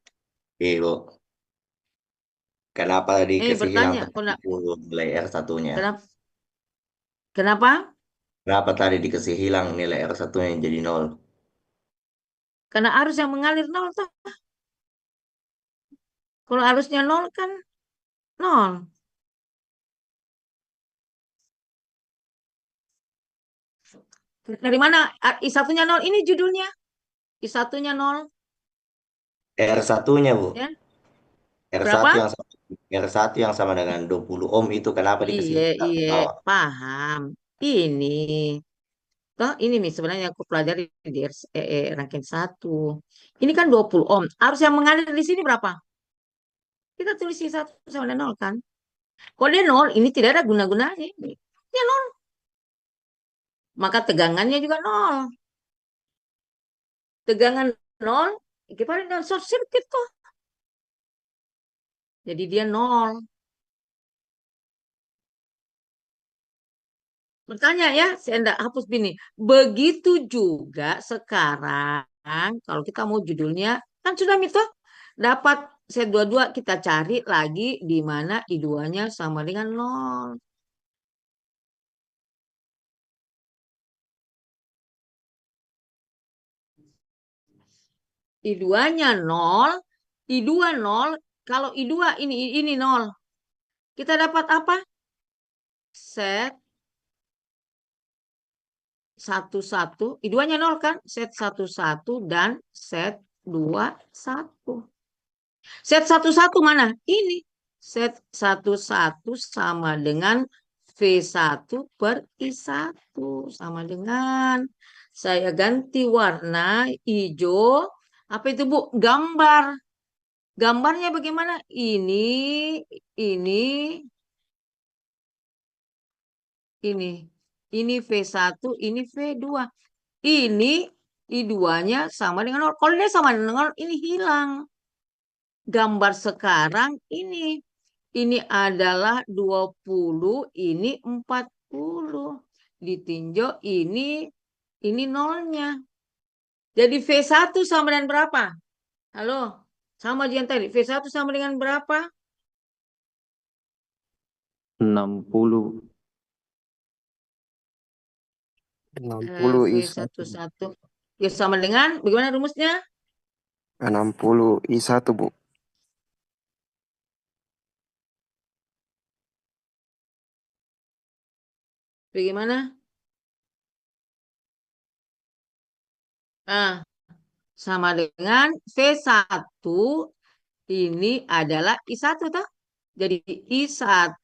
[SPEAKER 5] Iya, Bu. Kenapa dikasih hilang
[SPEAKER 1] bertanya.
[SPEAKER 5] 70 nilai R1-nya?
[SPEAKER 1] Kenapa? Kenapa?
[SPEAKER 5] Kenapa tadi dikasih hilang nilai R1-nya jadi 0?
[SPEAKER 1] Karena arus yang mengalir 0 toh. Kalau arusnya 0 kan 0. Dari mana I1-nya 0? Ini judulnya. I1-nya 0.
[SPEAKER 5] R1-nya, Bu.
[SPEAKER 1] Ya.
[SPEAKER 5] R1
[SPEAKER 1] Berapa?
[SPEAKER 5] R1 yang sama dengan 20 ohm itu kenapa dikasih
[SPEAKER 1] Iya,
[SPEAKER 5] hilang ke
[SPEAKER 1] iya.
[SPEAKER 5] bawah?
[SPEAKER 1] Paham. Ini. Toh ini nih sebenarnya aku pelajari di rangkaian 1. Ini kan 20 ohm. Arus yang mengalir di sini berapa? Kita tulis I1 sama dengan 0 kan? Kalau dia 0, ini tidak ada guna-gunanya. Dia 0. Maka tegangannya juga 0. Tegangan 0, equivalent dengan short circuit tuh. Jadi dia 0. Bertanya ya, saya enggak hapus gini. Begitu juga sekarang, kalau kita mau judulnya, kan sudah itu dapat set 22 kita cari lagi di mana I2-nya sama dengan 0. I2-nya 0, I2 0, kalau I2 ini 0. Kita dapat apa? Set 11, I2-nya 0 kan? Set 11 dan set 21. Set 11 mana? Ini. Set 11 sama dengan V1 per I1. Sama dengan, saya ganti warna hijau. Apa itu Bu? Gambar. Gambarnya bagaimana? Ini, ini. Ini V1, ini V2. Ini I2-nya sama dengan 0. Kalau dia sama dengan 0, ini hilang. Gambar sekarang ini. Ini adalah 20, ini 40. Ditinjau ini nolnya. Jadi V1 sama dengan berapa? Halo, sama yang tadi. V1 sama dengan berapa?
[SPEAKER 21] 60.
[SPEAKER 8] 60 I1.
[SPEAKER 1] V11. Ya sama dengan, bagaimana rumusnya?
[SPEAKER 8] 60 I1, Bu.
[SPEAKER 1] Bagaimana? Ah, sama dengan V1 ini adalah I1 toh. Jadi I1,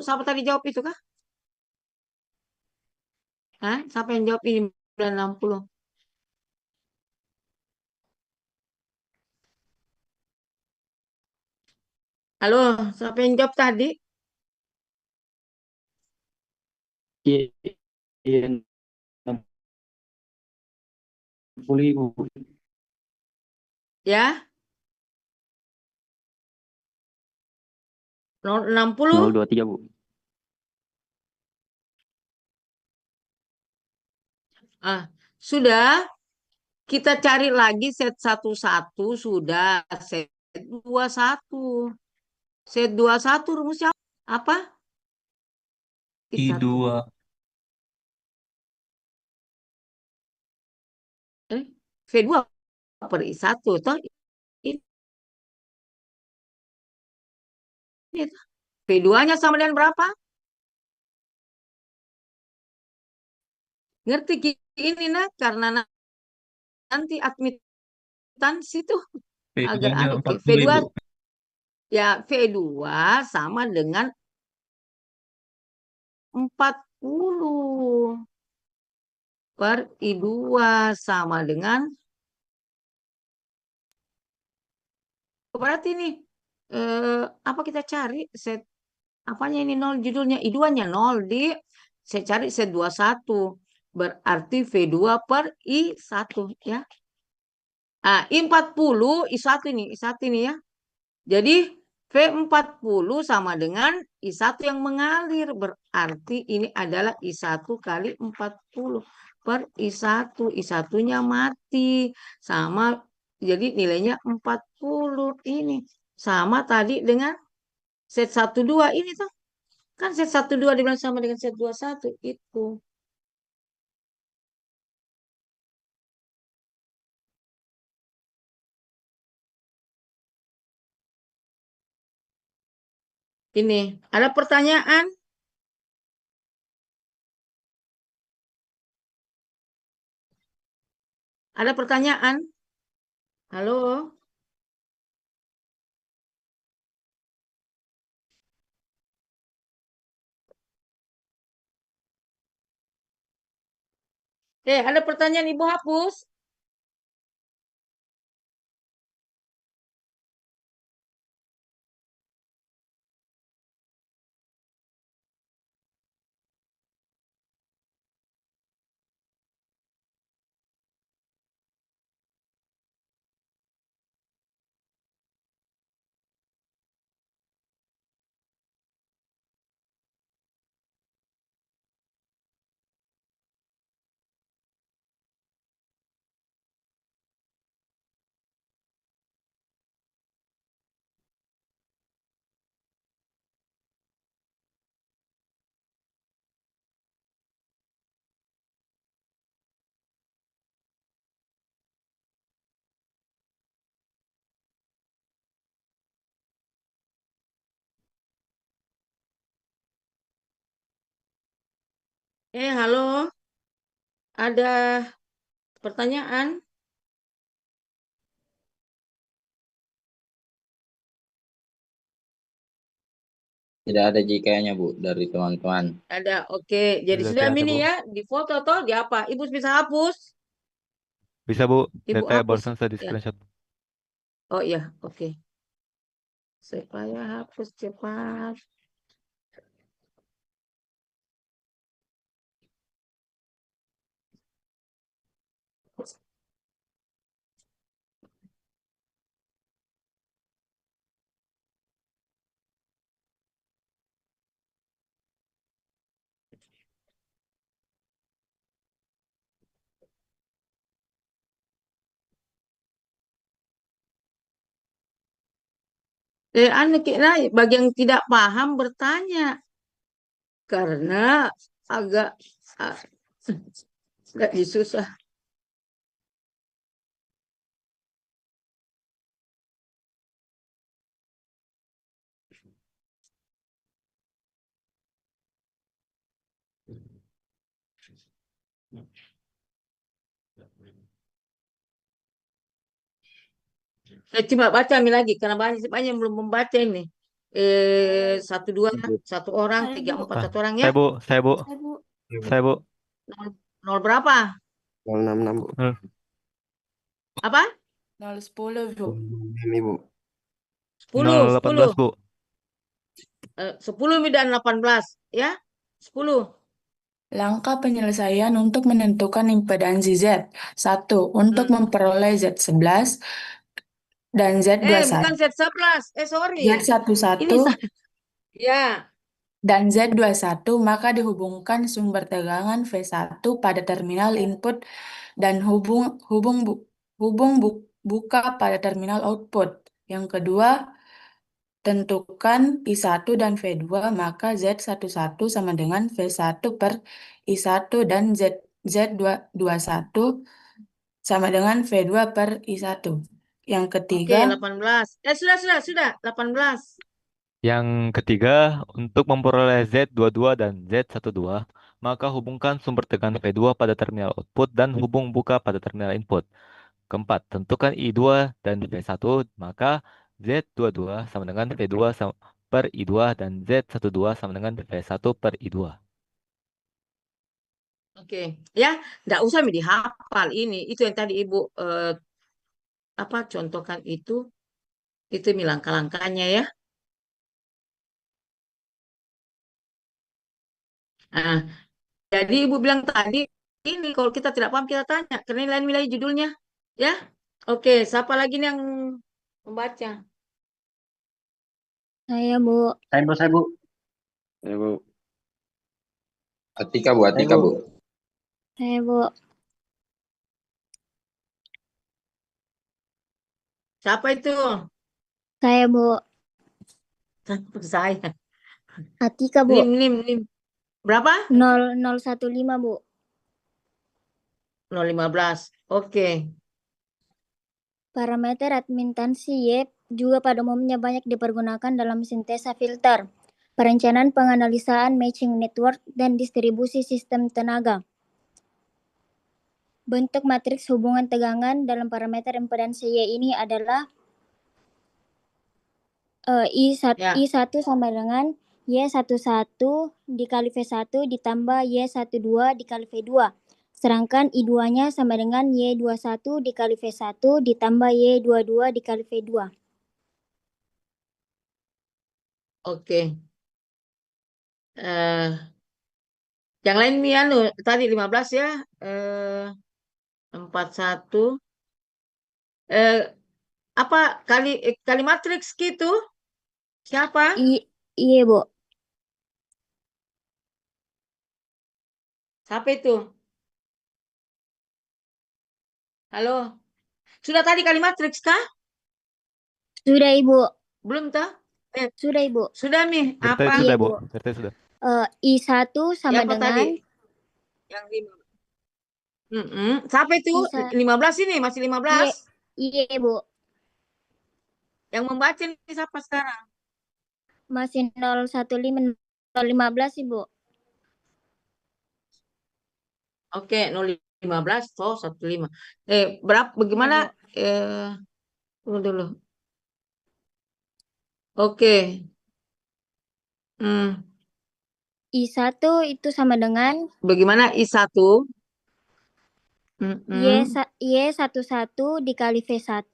[SPEAKER 1] siapa tadi jawab itu kah? Hah? Siapa yang jawab ini 960? Halo, siapa yang jawab tadi?
[SPEAKER 21] Iya, iya, 60 Ibu.
[SPEAKER 1] Ya, 60.
[SPEAKER 21] 023 Bu.
[SPEAKER 1] Ah, sudah. Kita cari lagi set 11 sudah. Set 21. Set 21 rumusnya apa? I1.
[SPEAKER 6] I2.
[SPEAKER 1] V2 per I1 toh. Ini V2-nya sama dengan berapa? Ngerti ini nah karena nanti admitansi tuh agak
[SPEAKER 6] V2-nya
[SPEAKER 1] anu
[SPEAKER 6] 40
[SPEAKER 1] V2
[SPEAKER 6] Ibu.
[SPEAKER 1] ya V2 sama dengan 40 per I2 sama dengan berarti nih apa kita cari set apanya ini 0 judulnya I2-nya 0 saya cari set 21 berarti V2 per I1 ya. Ah, I40 I1 ini ya. Jadi V40 sama dengan I1 yang mengalir. Berarti ini adalah I1 kali 40 per I1. I1-nya mati. Sama, jadi nilainya 40 ini. Sama tadi dengan set 12 ini tuh. Kan set 12 dibilang sama dengan set 21 itu. Ini, ada pertanyaan? Ada pertanyaan? Halo? Ada pertanyaan Ibu hapus? Halo? Ada pertanyaan?
[SPEAKER 19] Tidak ada JK-nya Bu dari teman-teman.
[SPEAKER 1] Ada, oke. Jadi sudah ini ya, di foto atau di apa? Ibu bisa hapus?
[SPEAKER 9] Bisa Bu,
[SPEAKER 1] Ibu
[SPEAKER 9] saya
[SPEAKER 1] hapus.
[SPEAKER 9] barusan saya di
[SPEAKER 1] Ya.
[SPEAKER 9] screenshot.
[SPEAKER 1] Oh iya, oke. Supaya hapus cepat. Anu kira bagi yang tidak paham bertanya karena agak ah, agak susah. Coba baca Mi lagi, karena banyak banyak yang belum membaca ini. Satu dua, satu orang,
[SPEAKER 22] Saya,
[SPEAKER 1] tiga
[SPEAKER 22] Bu.
[SPEAKER 1] empat, satu orang ya.
[SPEAKER 9] Saya Bu, saya Bu,
[SPEAKER 22] Saya, Bu.
[SPEAKER 9] saya Bu.
[SPEAKER 1] Nol berapa?
[SPEAKER 8] 066, Bu.
[SPEAKER 1] Apa?
[SPEAKER 22] 010, Bu.
[SPEAKER 8] Ini, Bu.
[SPEAKER 1] 10, 10.
[SPEAKER 9] 018 Bu.
[SPEAKER 1] 10 Mi dan 18 ya. 10.
[SPEAKER 22] Langkah penyelesaian untuk menentukan impedansi Z. 1. Untuk memperoleh Z11 dan
[SPEAKER 1] Bukan
[SPEAKER 22] Z21.
[SPEAKER 1] Z11. Sorry.
[SPEAKER 22] Z11
[SPEAKER 1] Ini ya.
[SPEAKER 22] dan Z21, maka dihubungkan sumber tegangan V1 pada terminal input dan buka pada terminal output. Yang kedua, tentukan I1 dan V2, maka Z11 sama dengan V1 per I1 dan Z21 sama dengan V2 per I1. Yang
[SPEAKER 1] Oke,
[SPEAKER 22] ketiga,
[SPEAKER 1] 18. Sudah. 18.
[SPEAKER 9] Yang ketiga, untuk memperoleh Z22 dan Z12, maka hubungkan sumber tegangan V2 pada terminal output dan hubung buka pada terminal input. Keempat, tentukan I2 dan V1, maka Z22 sama dengan V2 per I2 dan Z12 sama dengan V1 per I2.
[SPEAKER 1] Oke, ya, nggak usah Mi dihafal ini. Itu yang tadi Ibu contohkan itu Mi langkah-langkahnya ya. Nah, jadi Ibu bilang tadi ini kalau kita tidak paham kita tanya, karena lain nilai judulnya, ya. Oke, siapa lagi nih yang membaca?
[SPEAKER 22] saya, Bu.
[SPEAKER 9] Saya Bu, saya Bu.
[SPEAKER 8] Saya, Bu.
[SPEAKER 19] Atika Bu, Atika Bu.
[SPEAKER 22] Saya, Bu.
[SPEAKER 1] Siapa itu?
[SPEAKER 22] Saya, Bu.
[SPEAKER 1] Saya.
[SPEAKER 22] Atika, Bu.
[SPEAKER 1] Nim. Berapa?
[SPEAKER 22] 015, Bu.
[SPEAKER 1] 015. Oke.
[SPEAKER 22] Parameter admitansi Y juga pada umumnya banyak dipergunakan dalam sintesa filter, perencanaan penganalisaan matching network, dan distribusi sistem tenaga. Bentuk matriks hubungan tegangan dalam parameter impedansi Y ini adalah I1 sama dengan Y11 dikali V1 ditambah Y12 dikali V2. Sedangkan I2-nya sama dengan Y21 dikali V1 ditambah Y22 dikali V2.
[SPEAKER 1] Oke. Yang lain Mi tadi 15 ya. 41. Kali matriks gitu? Siapa?
[SPEAKER 22] Iya, Bu.
[SPEAKER 1] Siapa itu? Halo? Sudah tadi kali matriks kah?
[SPEAKER 22] Sudah, Ibu.
[SPEAKER 1] Belum toh?
[SPEAKER 22] Sudah, Ibu.
[SPEAKER 1] Sudah Mi. Apa?
[SPEAKER 9] Sudah, Bu. Sudah.
[SPEAKER 22] I1 sama
[SPEAKER 1] apa
[SPEAKER 22] dengan
[SPEAKER 1] tadi? Yang 5. Siapa itu? 15 ini, masih 15.
[SPEAKER 22] Iya, Bu.
[SPEAKER 1] Yang membaca ini siapa sekarang?
[SPEAKER 22] Masih 015, Ibu.
[SPEAKER 1] Oke, 015 toh 15. Berapa bagaimana? Tunggu dulu. Oke.
[SPEAKER 22] I1 itu sama dengan
[SPEAKER 1] bagaimana I1?
[SPEAKER 22] Y11 dikali V1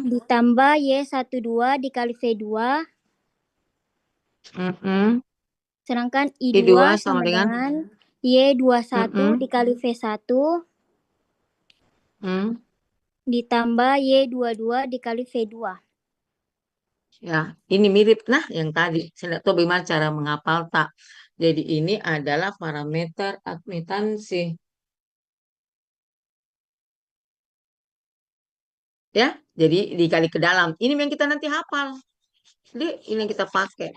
[SPEAKER 22] ditambah Y12 dikali V2. Sedangkan I2 sama dengan Y21 dikali V1 ditambah Y22 dikali V2.
[SPEAKER 1] Ya, ini mirip yang tadi. Saya tidak tahu bagaimana cara menghafal tak. Jadi ini adalah parameter admitansi. Ya, jadi dikali ke dalam. Ini yang kita nanti hafal. Jadi ini yang kita pakai.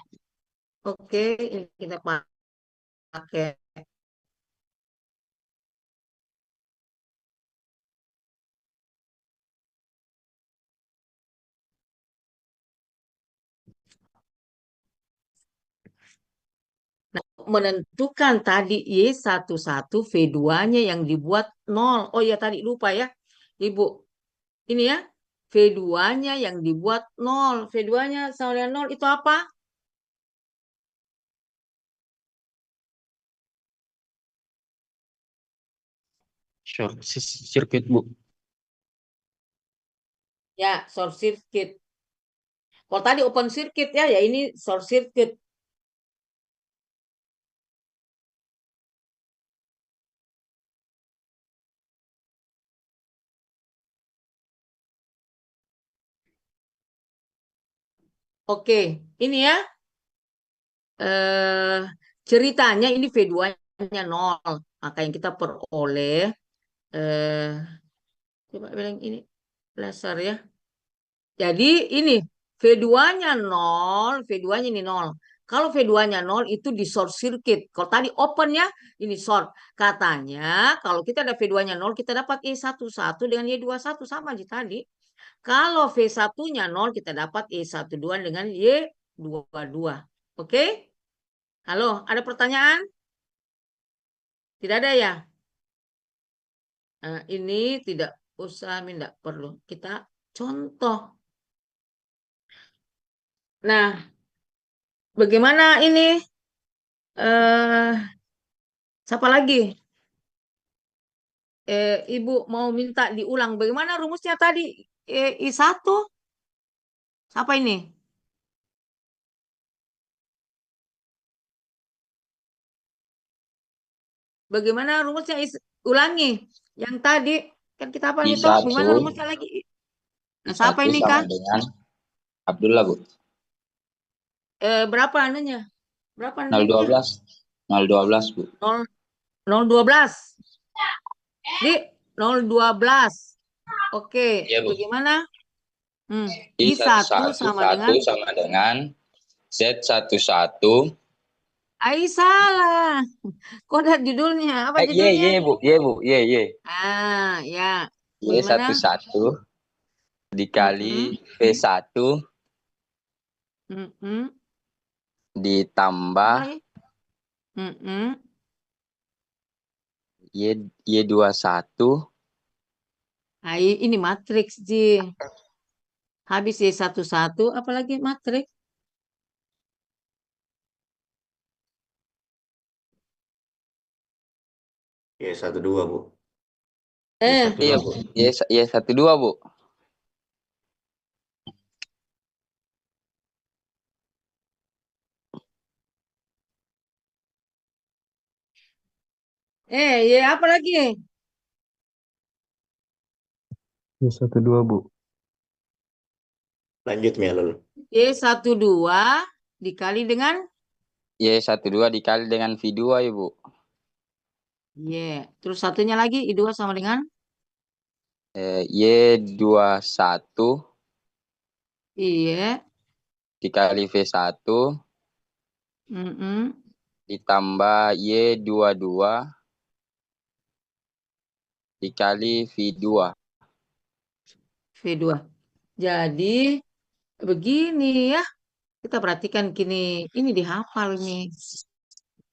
[SPEAKER 1] Oke, ini kita pakai. Nah, menentukan tadi Y11 V2-nya yang dibuat 0. Oh ya tadi lupa ya. Ibu. Ini ya. V2-nya yang dibuat 0. V2-nya sama dengan 0 itu apa?
[SPEAKER 19] Short circuit, Bu.
[SPEAKER 1] Ya, short circuit. Kalau tadi open circuit ya, ya ini short circuit. Oke, ini ya. Ceritanya ini V2-nya 0. Maka yang kita peroleh coba bilang ini laser ya. Jadi ini V2-nya 0, V2-nya ini 0. Kalau V2-nya 0 itu di short circuit. Kalau tadi open ya, ini short. Katanya kalau kita ada V2-nya 0, kita dapat E11 dengan Y21 sama di tadi. Kalau V1-nya 0, kita dapat Y12 dengan Y22. Oke? Halo, ada pertanyaan? Tidak ada ya? Nah, ini tidak usah, tidak perlu. Kita contoh. Nah, bagaimana ini? Siapa lagi? Ibu mau minta diulang. Bagaimana rumusnya tadi? I1? Siapa ini? Bagaimana rumusnya? Ulangi. Yang tadi kan kita apa itu?
[SPEAKER 19] I1.
[SPEAKER 1] Bagaimana rumusnya lagi? Nah,
[SPEAKER 19] I1
[SPEAKER 1] siapa ini
[SPEAKER 19] sama
[SPEAKER 1] kan?
[SPEAKER 19] dengan Abdullah, Bu.
[SPEAKER 1] Berapa anunya? Berapa anunya?
[SPEAKER 19] 012. 012, Bu.
[SPEAKER 1] 012. Di 012. Oke,
[SPEAKER 19] Iya, Bu.
[SPEAKER 1] bagaimana?
[SPEAKER 19] I11
[SPEAKER 1] sama
[SPEAKER 19] dengan Z11.
[SPEAKER 1] Salah. Kok ada judulnya? Apa judulnya?
[SPEAKER 19] Bu.
[SPEAKER 1] Ah, ya. Bagaimana?
[SPEAKER 19] Y11 dikali V1 ditambah Y21.
[SPEAKER 1] Ini matriks, Ji. Habis Y11, apalagi matriks?
[SPEAKER 5] Y12, Bu.
[SPEAKER 19] Iya, Bu. Y12, Bu.
[SPEAKER 1] Ya apa lagi?
[SPEAKER 21] Y12, Bu.
[SPEAKER 5] Lanjut, Melul.
[SPEAKER 1] Y12 dikali dengan?
[SPEAKER 19] Y12 dikali dengan V2, Ibu.
[SPEAKER 1] Terus satunya lagi, I2 sama dengan?
[SPEAKER 19] Y21
[SPEAKER 1] Iya.
[SPEAKER 19] dikali V1 ditambah Y22 dikali V2.
[SPEAKER 1] V2. Jadi begini ya. Kita perhatikan gini. Ini dihafal nih.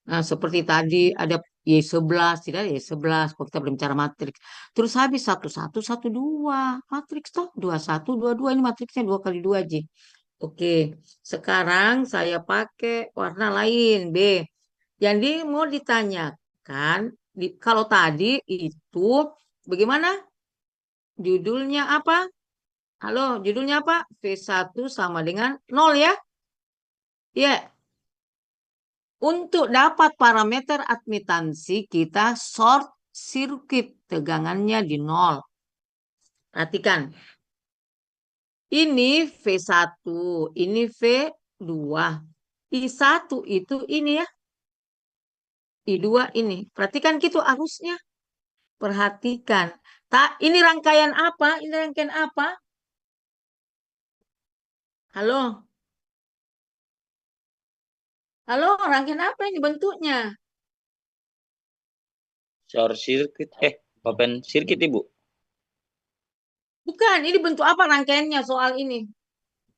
[SPEAKER 1] Nah, seperti tadi ada Y11, tidak ada Y11 kalau kita berbicara matriks. Terus habis 1112 matriks toh 2122 ini matriksnya 2 kali 2 Ji. Oke, sekarang saya pakai warna lain B. Jadi mau ditanyakan kalau tadi itu bagaimana? Judulnya apa? Halo, judulnya apa? V1 sama dengan 0 ya? Iya. Untuk dapat parameter admitansi kita short circuit tegangannya di 0. Perhatikan. Ini V1, ini V2. I1 itu ini ya. I2 ini. Perhatikan gitu arusnya. Perhatikan. Ini rangkaian apa? Ini rangkaian apa? Halo? Halo, rangkaian apa ini bentuknya?
[SPEAKER 19] Short circuit. Open circuit, Ibu.
[SPEAKER 1] Bukan, ini bentuk apa rangkaiannya soal ini?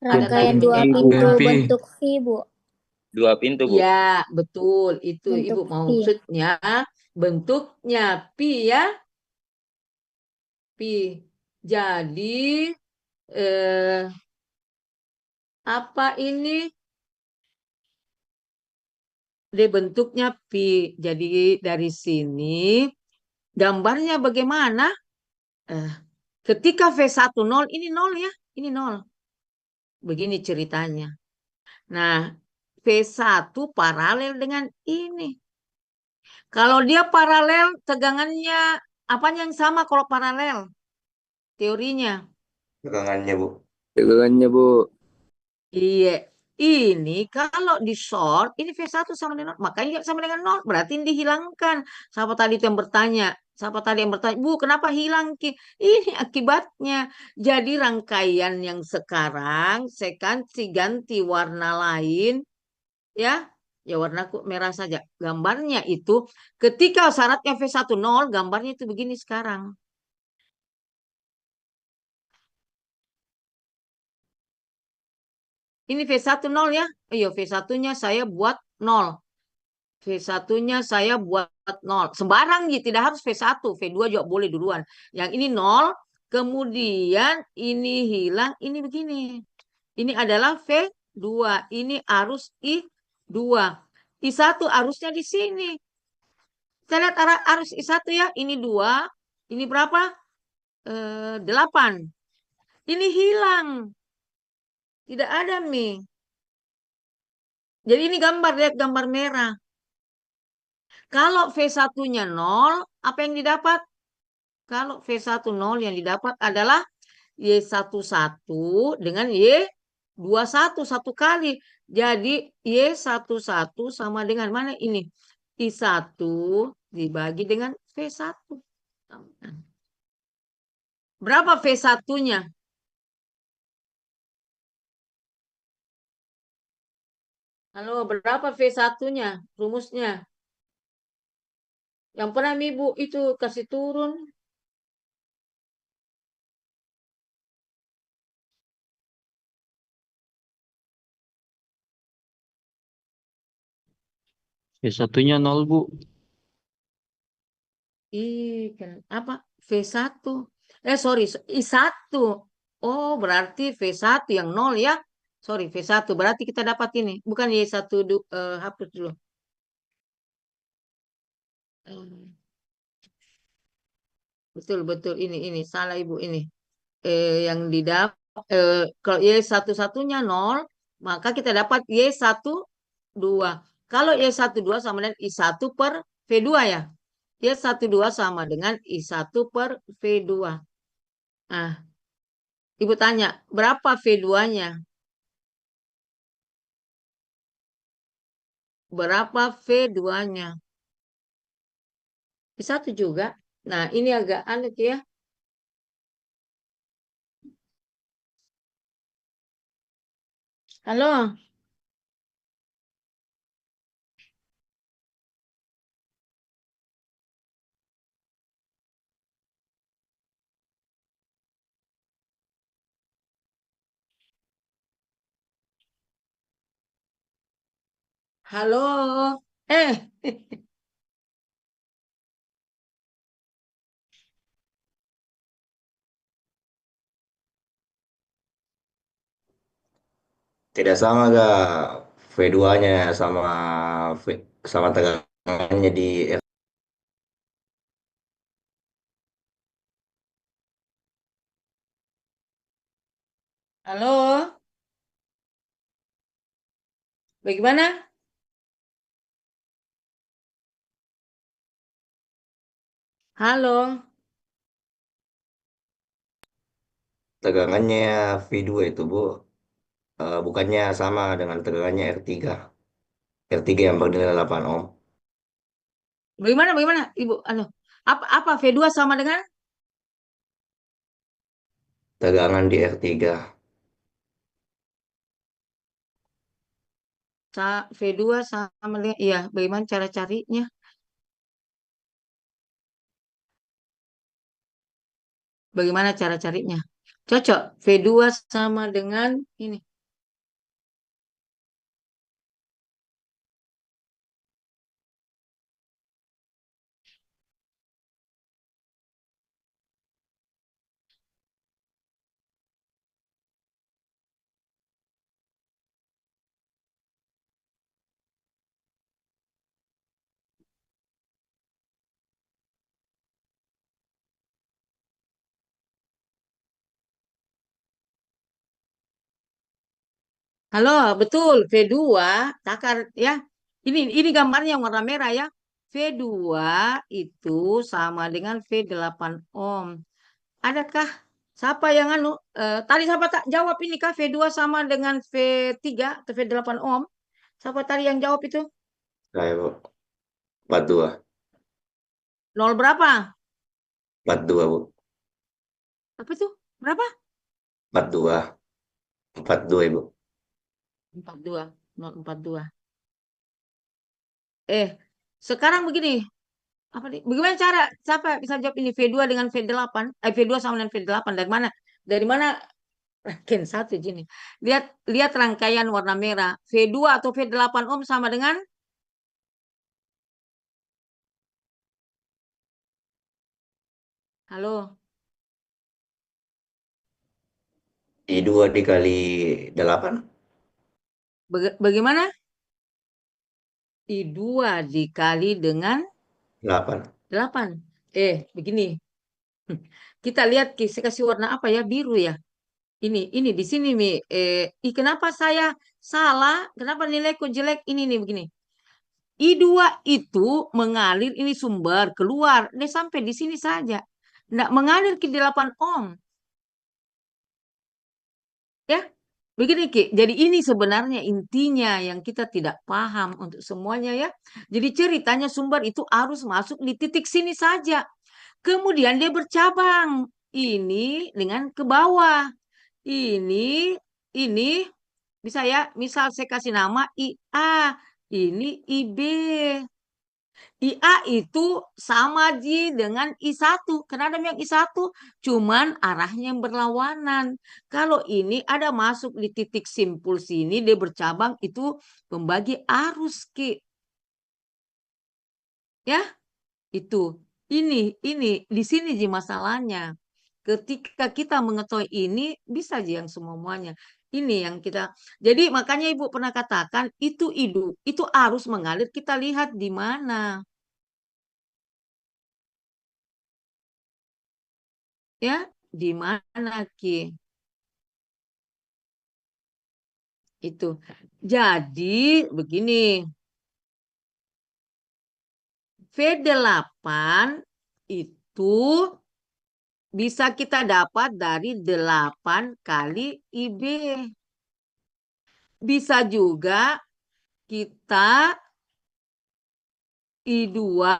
[SPEAKER 10] Rangkaian dua pintu bentuk V, Bu.
[SPEAKER 19] Dua pintu, Bu.
[SPEAKER 1] Ya, betul. Itu Ibu
[SPEAKER 14] Bentuk pi.
[SPEAKER 1] maksudnya bentuknya pi ya. Pi. Jadi eh, apa ini? Dia bentuknya pi. Jadi dari sini gambarnya bagaimana? Eh, ketika V1 nol, ini nol ya. Ini nol. Begini ceritanya. Nah, V1 paralel dengan ini. Kalau dia paralel, tegangannya apanya yang sama kalau paralel? Teorinya.
[SPEAKER 5] Tegangannya, Bu.
[SPEAKER 2] Tegangannya, Bu.
[SPEAKER 1] Iya. Ini kalau di short, ini V1 sama dengan nol. Makanya nggak sama dengan nol. Berarti ini dihilangkan. Siapa tadi itu yang bertanya? Siapa tadi yang bertanya? Bu, kenapa hilang, Ki? Ini akibatnya. Jadi rangkaian yang sekarang, saya ganti warna lain. Ya, ya warna merah saja. Gambarnya itu ketika syaratnya V1 nol, gambarnya itu begini sekarang. Ini V1 nol ya. Iya, V1-nya saya buat nol. V1-nya saya buat nol. Sembarang gitu, tidak harus V1, V2 juga boleh duluan. Yang ini nol, kemudian ini hilang, ini begini. Ini adalah V2, ini arus I2. I1 arusnya di sini. Kita lihat arus I1 ya, ini 2, ini berapa? 8. Ini hilang. Tidak ada Mi. Jadi ini gambar, lihat gambar merah. Kalau V1-nya 0, apa yang didapat? Kalau V1 0 yang didapat adalah Y11 dengan Y21 satu kali. Jadi Y11 sama dengan mana ini? I1 dibagi dengan V1. Berapa V1-nya? Halo, berapa V1-nya? Rumusnya. Yang pernah Ibu itu kasih turun.
[SPEAKER 21] V1-nya 0, Bu.
[SPEAKER 1] Apa? V1. Sorry, I1. Oh, berarti V1 yang 0 ya. Sorry, V1. Berarti kita dapat ini. Bukan Y1, hapus dulu. Betul, ini. Salah Ibu ini. Yang didapat, kalau Y1-1-nya 0, maka kita dapat Y12. Kalau Y12 sama dengan I1 per V2 ya. Y12 sama dengan I1 per V2. Nah, Ibu tanya, berapa V2-nya? Berapa V2-nya? I1 juga. Nah, ini agak aneh ya. Halo? Halo?
[SPEAKER 5] Tidak sama gak V2-nya sama sama tegangannya di
[SPEAKER 1] Halo? Bagaimana? Halo?
[SPEAKER 5] tegangannya V2 itu, Bu. Bukannya sama dengan tegangannya R3. R3 yang bernilai 8 ohm.
[SPEAKER 1] Bagaimana, Ibu? Apa V2 sama dengan?
[SPEAKER 5] Tegangan di R3.
[SPEAKER 1] V2 sama dengan, iya, bagaimana cara carinya? Bagaimana cara carinya? Cocok, V2 sama dengan ini. Halo, betul. V2 takar ya. Ini gambarnya yang warna merah ya. V2 itu sama dengan V8 ohm. Adakah siapa yang tadi siapa tak jawab ini kah V2 sama dengan V3 atau V8 ohm? Siapa tadi yang jawab itu?
[SPEAKER 5] Saya, Bu. 42.
[SPEAKER 1] Nol berapa?
[SPEAKER 5] 42, Bu.
[SPEAKER 1] Apa itu? Berapa?
[SPEAKER 5] 42. 42, Ibu.
[SPEAKER 1] 42. 042. Sekarang begini. Apa nih? Bagaimana cara siapa bisa jawab ini V2 dengan V8? V2 sama dengan V8 dari mana? Dari mana rangkaian satu gini. Lihat rangkaian warna merah. V2 atau V8 ohm sama dengan halo.
[SPEAKER 5] I2 dikali 8.
[SPEAKER 1] Bagaimana? I2 dikali dengan
[SPEAKER 5] 8.
[SPEAKER 1] 8. Begini. Kita lihat saya kasih warna apa ya? Biru ya. Ini di sini Mi. Kenapa saya salah? Kenapa nilaiku jelek? Ini nih begini. I2 itu mengalir ini sumber keluar. Dia sampai di sini saja. Nggak mengalir ke 8 ohm. Ya, begini Ki. Jadi ini sebenarnya intinya yang kita tidak paham untuk semuanya ya. Jadi ceritanya sumber itu harus masuk di titik sini saja. Kemudian dia bercabang. Ini dengan ke bawah. Ini bisa ya. Misal saya kasih nama IA. Ini IB. IA itu sama dengan I1. Kenapa yang I1? Cuman arahnya yang berlawanan. Kalau ini ada masuk di titik simpul sini, dia bercabang itu pembagi arus, Ki. Ya, itu. Ini di sini Ji masalahnya. Ketika kita mengetahui ini, bisa Ji yang semuanya. Ini yang kita. Jadi makanya Ibu pernah katakan itu arus mengalir kita lihat di mana. Ya, di mana Ki? Itu. Jadi begini. V8 itu bisa kita dapat dari 8 kali IB. Bisa juga kita I2,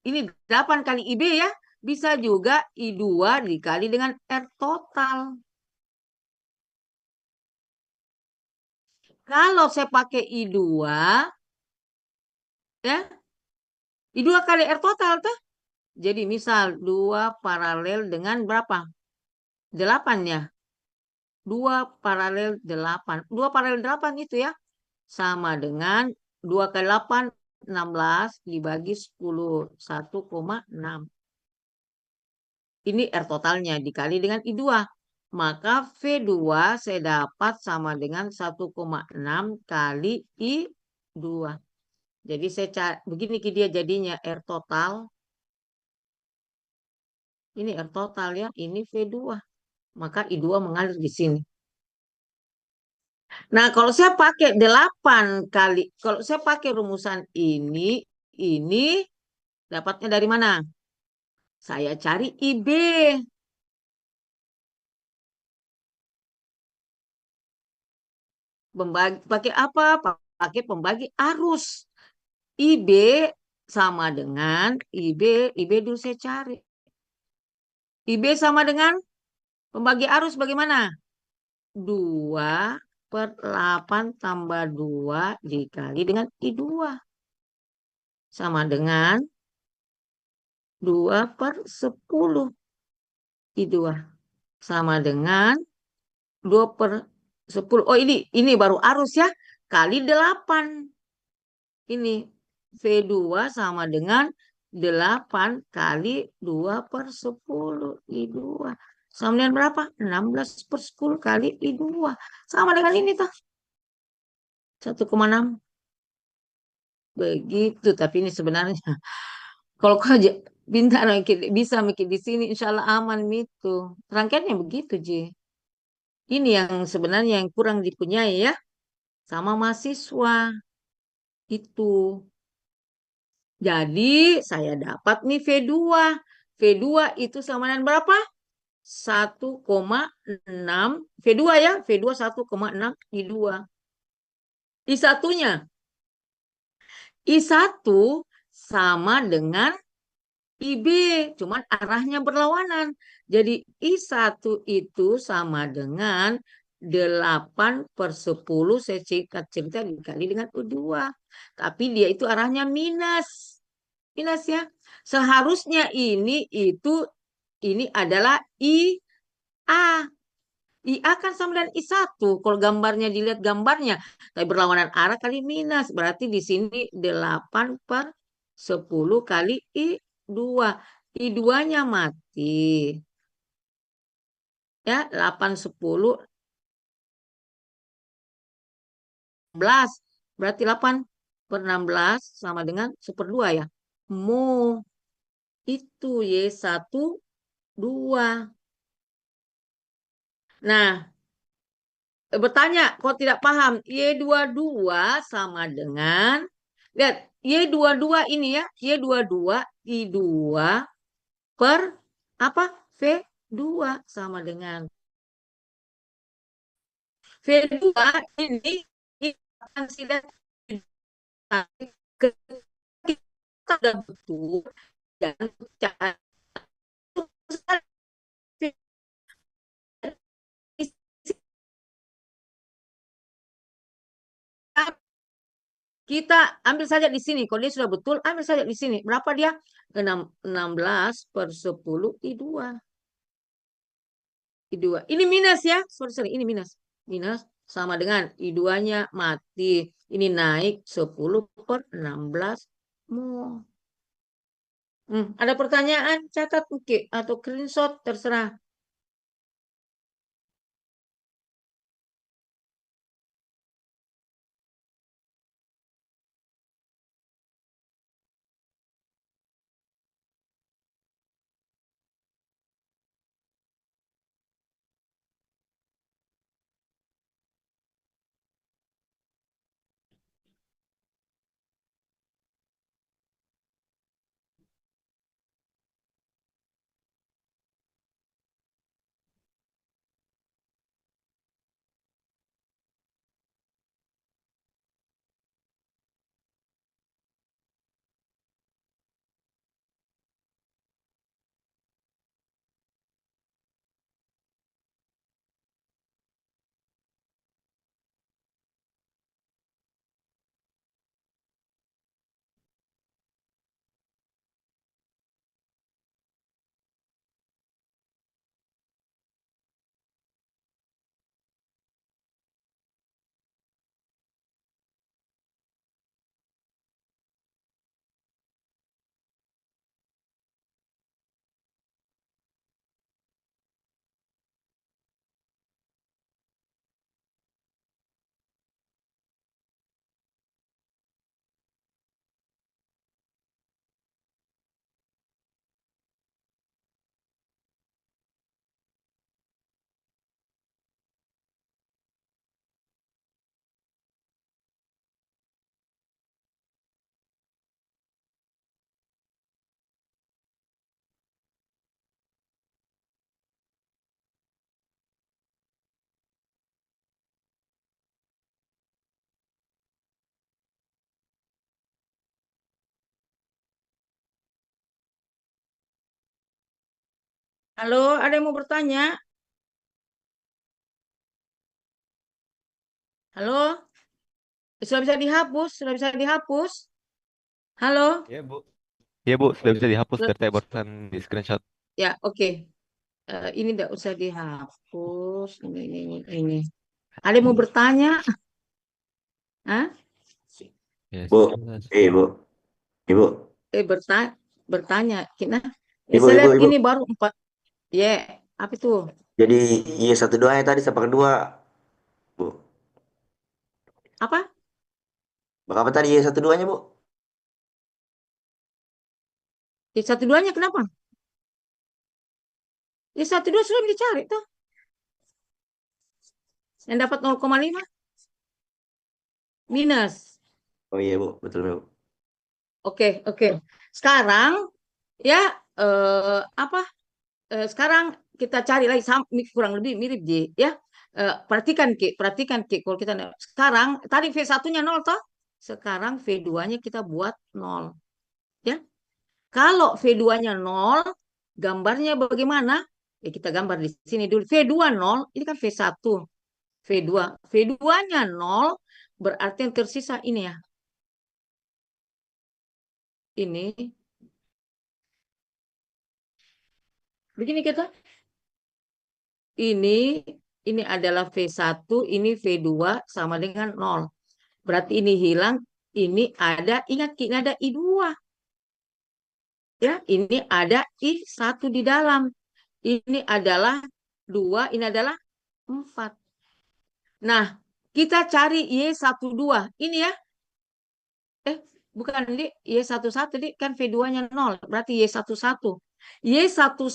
[SPEAKER 1] ini 8 kali IB ya. Bisa juga I2 dikali dengan R total. Kalau saya pakai I2, ya, I2 kali R total tuh. Jadi misal 2 paralel dengan berapa? 8 ya. 2 paralel 8. 2 paralel 8 itu ya. Sama dengan 2 kali 8, 16 dibagi 10. 1,6. Ini R totalnya dikali dengan I2. Maka V2 saya dapat sama dengan 1,6 kali I2. Jadi saya cari, begini dia jadinya R total. Ini R total ya, ini V2. Maka I2 mengalir di sini. Nah, kalau saya pakai 8 kali, kalau saya pakai rumusan ini dapatnya dari mana? Saya cari IB. Pakai apa? Pakai pembagi arus. IB sama dengan IB dulu saya cari. IB sama dengan pembagi arus bagaimana? 2 per 8 tambah 2 dikali dengan I2. Sama dengan 2 per 10 I2. Sama dengan 2 per 10. Oh ini baru arus ya. Kali 8. Ini V2 sama dengan 8 kali 2 per 10 I2. Sama dengan berapa? 16 per 10 kali I2. Sama dengan ini tuh. 1,6. Begitu. Tapi ini sebenarnya. Kalau kau pintar bisa mikir di sini. Insya Allah aman itu. Rangkaiannya begitu, Ji. Ini yang sebenarnya yang kurang dipunyai ya. Sama mahasiswa. Itu. Jadi saya dapat nih V2. V2 itu sama dengan berapa? 1,6. V2 ya. V2 1,6 I2. I1-nya. I1 sama dengan IB. Cuman arahnya berlawanan. Jadi I1 itu sama dengan 8/10 saya singkat cerita dikali dengan U2. Tapi dia itu arahnya minus. Minus ya. Seharusnya ini adalah IA. IA kan sama dengan I1. Kalau gambarnya dilihat gambarnya. Tapi berlawanan arah kali minus. Berarti di sini 8/10 kali I2. I2-nya mati. Ya, 8, 10, 16. Berarti 8/16 sama dengan 1/2 ya. Mo. Itu Y1, 2. Nah, bertanya, kalau tidak paham, Y22 sama dengan, lihat, Y22 ini ya, Y22, I2 per, apa? V2 sama dengan. V2 ini akan tidak kita sudah betul, jangan percaya. Kita ambil saja di sini. Kalau dia sudah betul, ambil saja di sini. Berapa dia? 16/10 I2. I2. Ini minus ya. Sorry. Ini minus. Minus sama dengan I2-nya mati. Ini naik 10/16 mol. Ada pertanyaan? Catat mungkin. Atau screenshot, terserah. Halo, ada yang mau bertanya? Halo? Sudah bisa dihapus? Sudah bisa dihapus? Halo?
[SPEAKER 9] Ya, Bu. Ya, Bu, sudah bisa dihapus dari saya barusan di screenshot.
[SPEAKER 1] Ya, oke. Ini tidak usah dihapus. Ini. Ada yang mau bertanya? Hah?
[SPEAKER 9] Ya,
[SPEAKER 5] Bu, Bu, Ibu,
[SPEAKER 1] Bertanya. Kita,
[SPEAKER 5] Ibu,
[SPEAKER 1] saya lihat
[SPEAKER 5] Ibu.
[SPEAKER 1] ini baru 4. Ya, apa itu?
[SPEAKER 5] Jadi Y12-nya tadi sepak kedua, Bu.
[SPEAKER 1] Apa?
[SPEAKER 5] Berapa tadi Y12-nya, Bu?
[SPEAKER 1] Y12-nya kenapa? Y12 sudah dicari tuh. Yang dapat 0,5 minus.
[SPEAKER 5] Oh iya Bu, betul Bu.
[SPEAKER 1] Oke. Sekarang ya sekarang kita cari lagi kurang lebih mirip Ji ya. Perhatikan Ki kalau kita sekarang tadi V1-nya 0 toh. Sekarang V2-nya kita buat 0. Ya. Kalau V2-nya 0, gambarnya bagaimana? Ya kita gambar di sini dulu. V2 0, ini kan V1. V2-nya 0, berarti yang tersisa ini ya. Ini. Begini kita. Ini adalah V1, ini V2 sama dengan 0. Berarti ini hilang, ini ada, ingat ini ada I2. Ya, ini ada I1 di dalam. Ini adalah 2, ini adalah 4. Nah, kita cari Y12. Ini ya. Bukan, ini Y11, ini kan V2-nya 0. Berarti Y11. Y11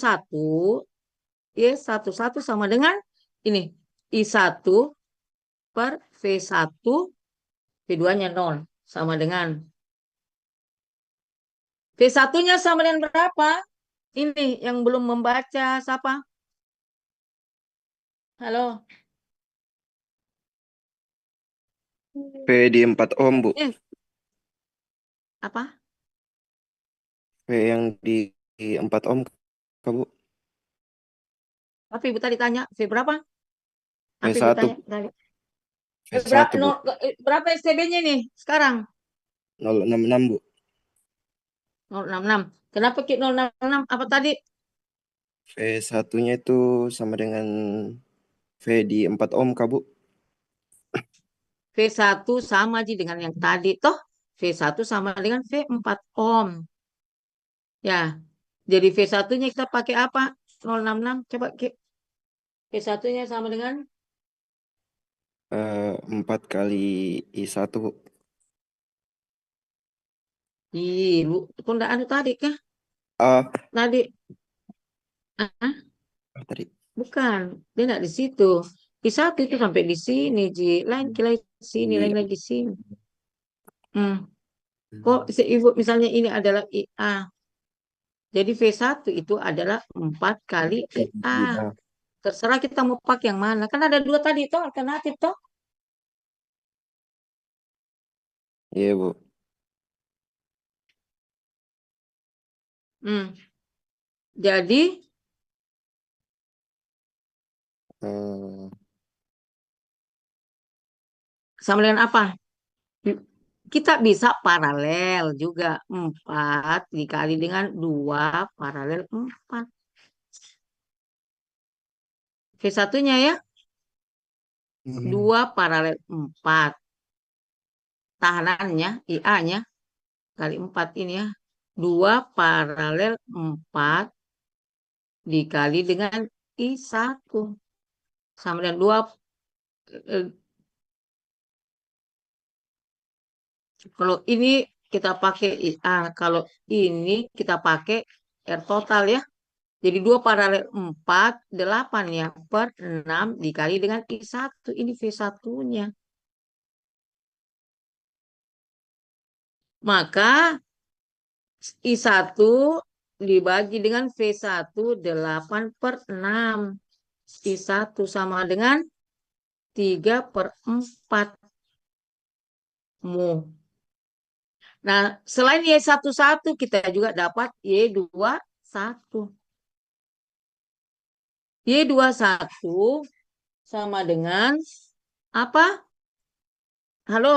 [SPEAKER 1] sama dengan ini. I1 per V1, V2-nya 0. Sama dengan. V1-nya sama dengan berapa? Ini yang belum membaca, siapa? Halo?
[SPEAKER 8] V di 4 ohm, Bu.
[SPEAKER 1] Apa?
[SPEAKER 8] V yang di 4 ohm, Bu.
[SPEAKER 1] Tapi Ibu tadi tanya, V berapa? Apa Ibu
[SPEAKER 8] V1,
[SPEAKER 1] tanya tadi?
[SPEAKER 8] V1, Bu.
[SPEAKER 1] Berapa STB-nya nih sekarang?
[SPEAKER 8] 066, Bu.
[SPEAKER 1] 066. Kenapa Ki 066? Apa tadi?
[SPEAKER 8] V1-nya itu sama dengan V di 4 ohm, Bu.
[SPEAKER 1] V1 sama dengan yang tadi. Toh V1 sama dengan V4 ohm. Ya. Jadi V1-nya kita pakai apa? 066. Coba Ki. V1-nya sama dengan?
[SPEAKER 8] 4 kali I1, Bu.
[SPEAKER 1] Lu kok tadi kah? Tadi.
[SPEAKER 8] Tadi.
[SPEAKER 1] Bukan, dia enggak di situ. I1 itu sampai di sini, Ji. Lain di sini, lain lagi di sini. Kok Ibu misalnya ini adalah IA. Jadi V1 itu adalah 4 kali IA. Terserah kita mau pakai yang mana. Kan ada 2 tadi toh, alternatif toh.
[SPEAKER 8] Iya, Bu.
[SPEAKER 1] Jadi sama dengan apa? Kita bisa paralel juga. 4 dikali dengan 2 paralel 4. V1-nya ya. 2 paralel 4. Tahanannya, IA-nya kali 4 ini ya. 2 paralel 4 dikali dengan I1. Sama dengan 2. Kalau ini kita pakai IA. Kalau ini kita pakai R total ya. Jadi 2 paralel 4, 8 ya. Per 6 dikali dengan I1. Ini V1-nya. Maka I1 dibagi dengan V1 8 per 6. I1 sama dengan 3 per 4 mu. Nah, selain Y11 kita juga dapat Y21. Y21 sama dengan apa? Halo?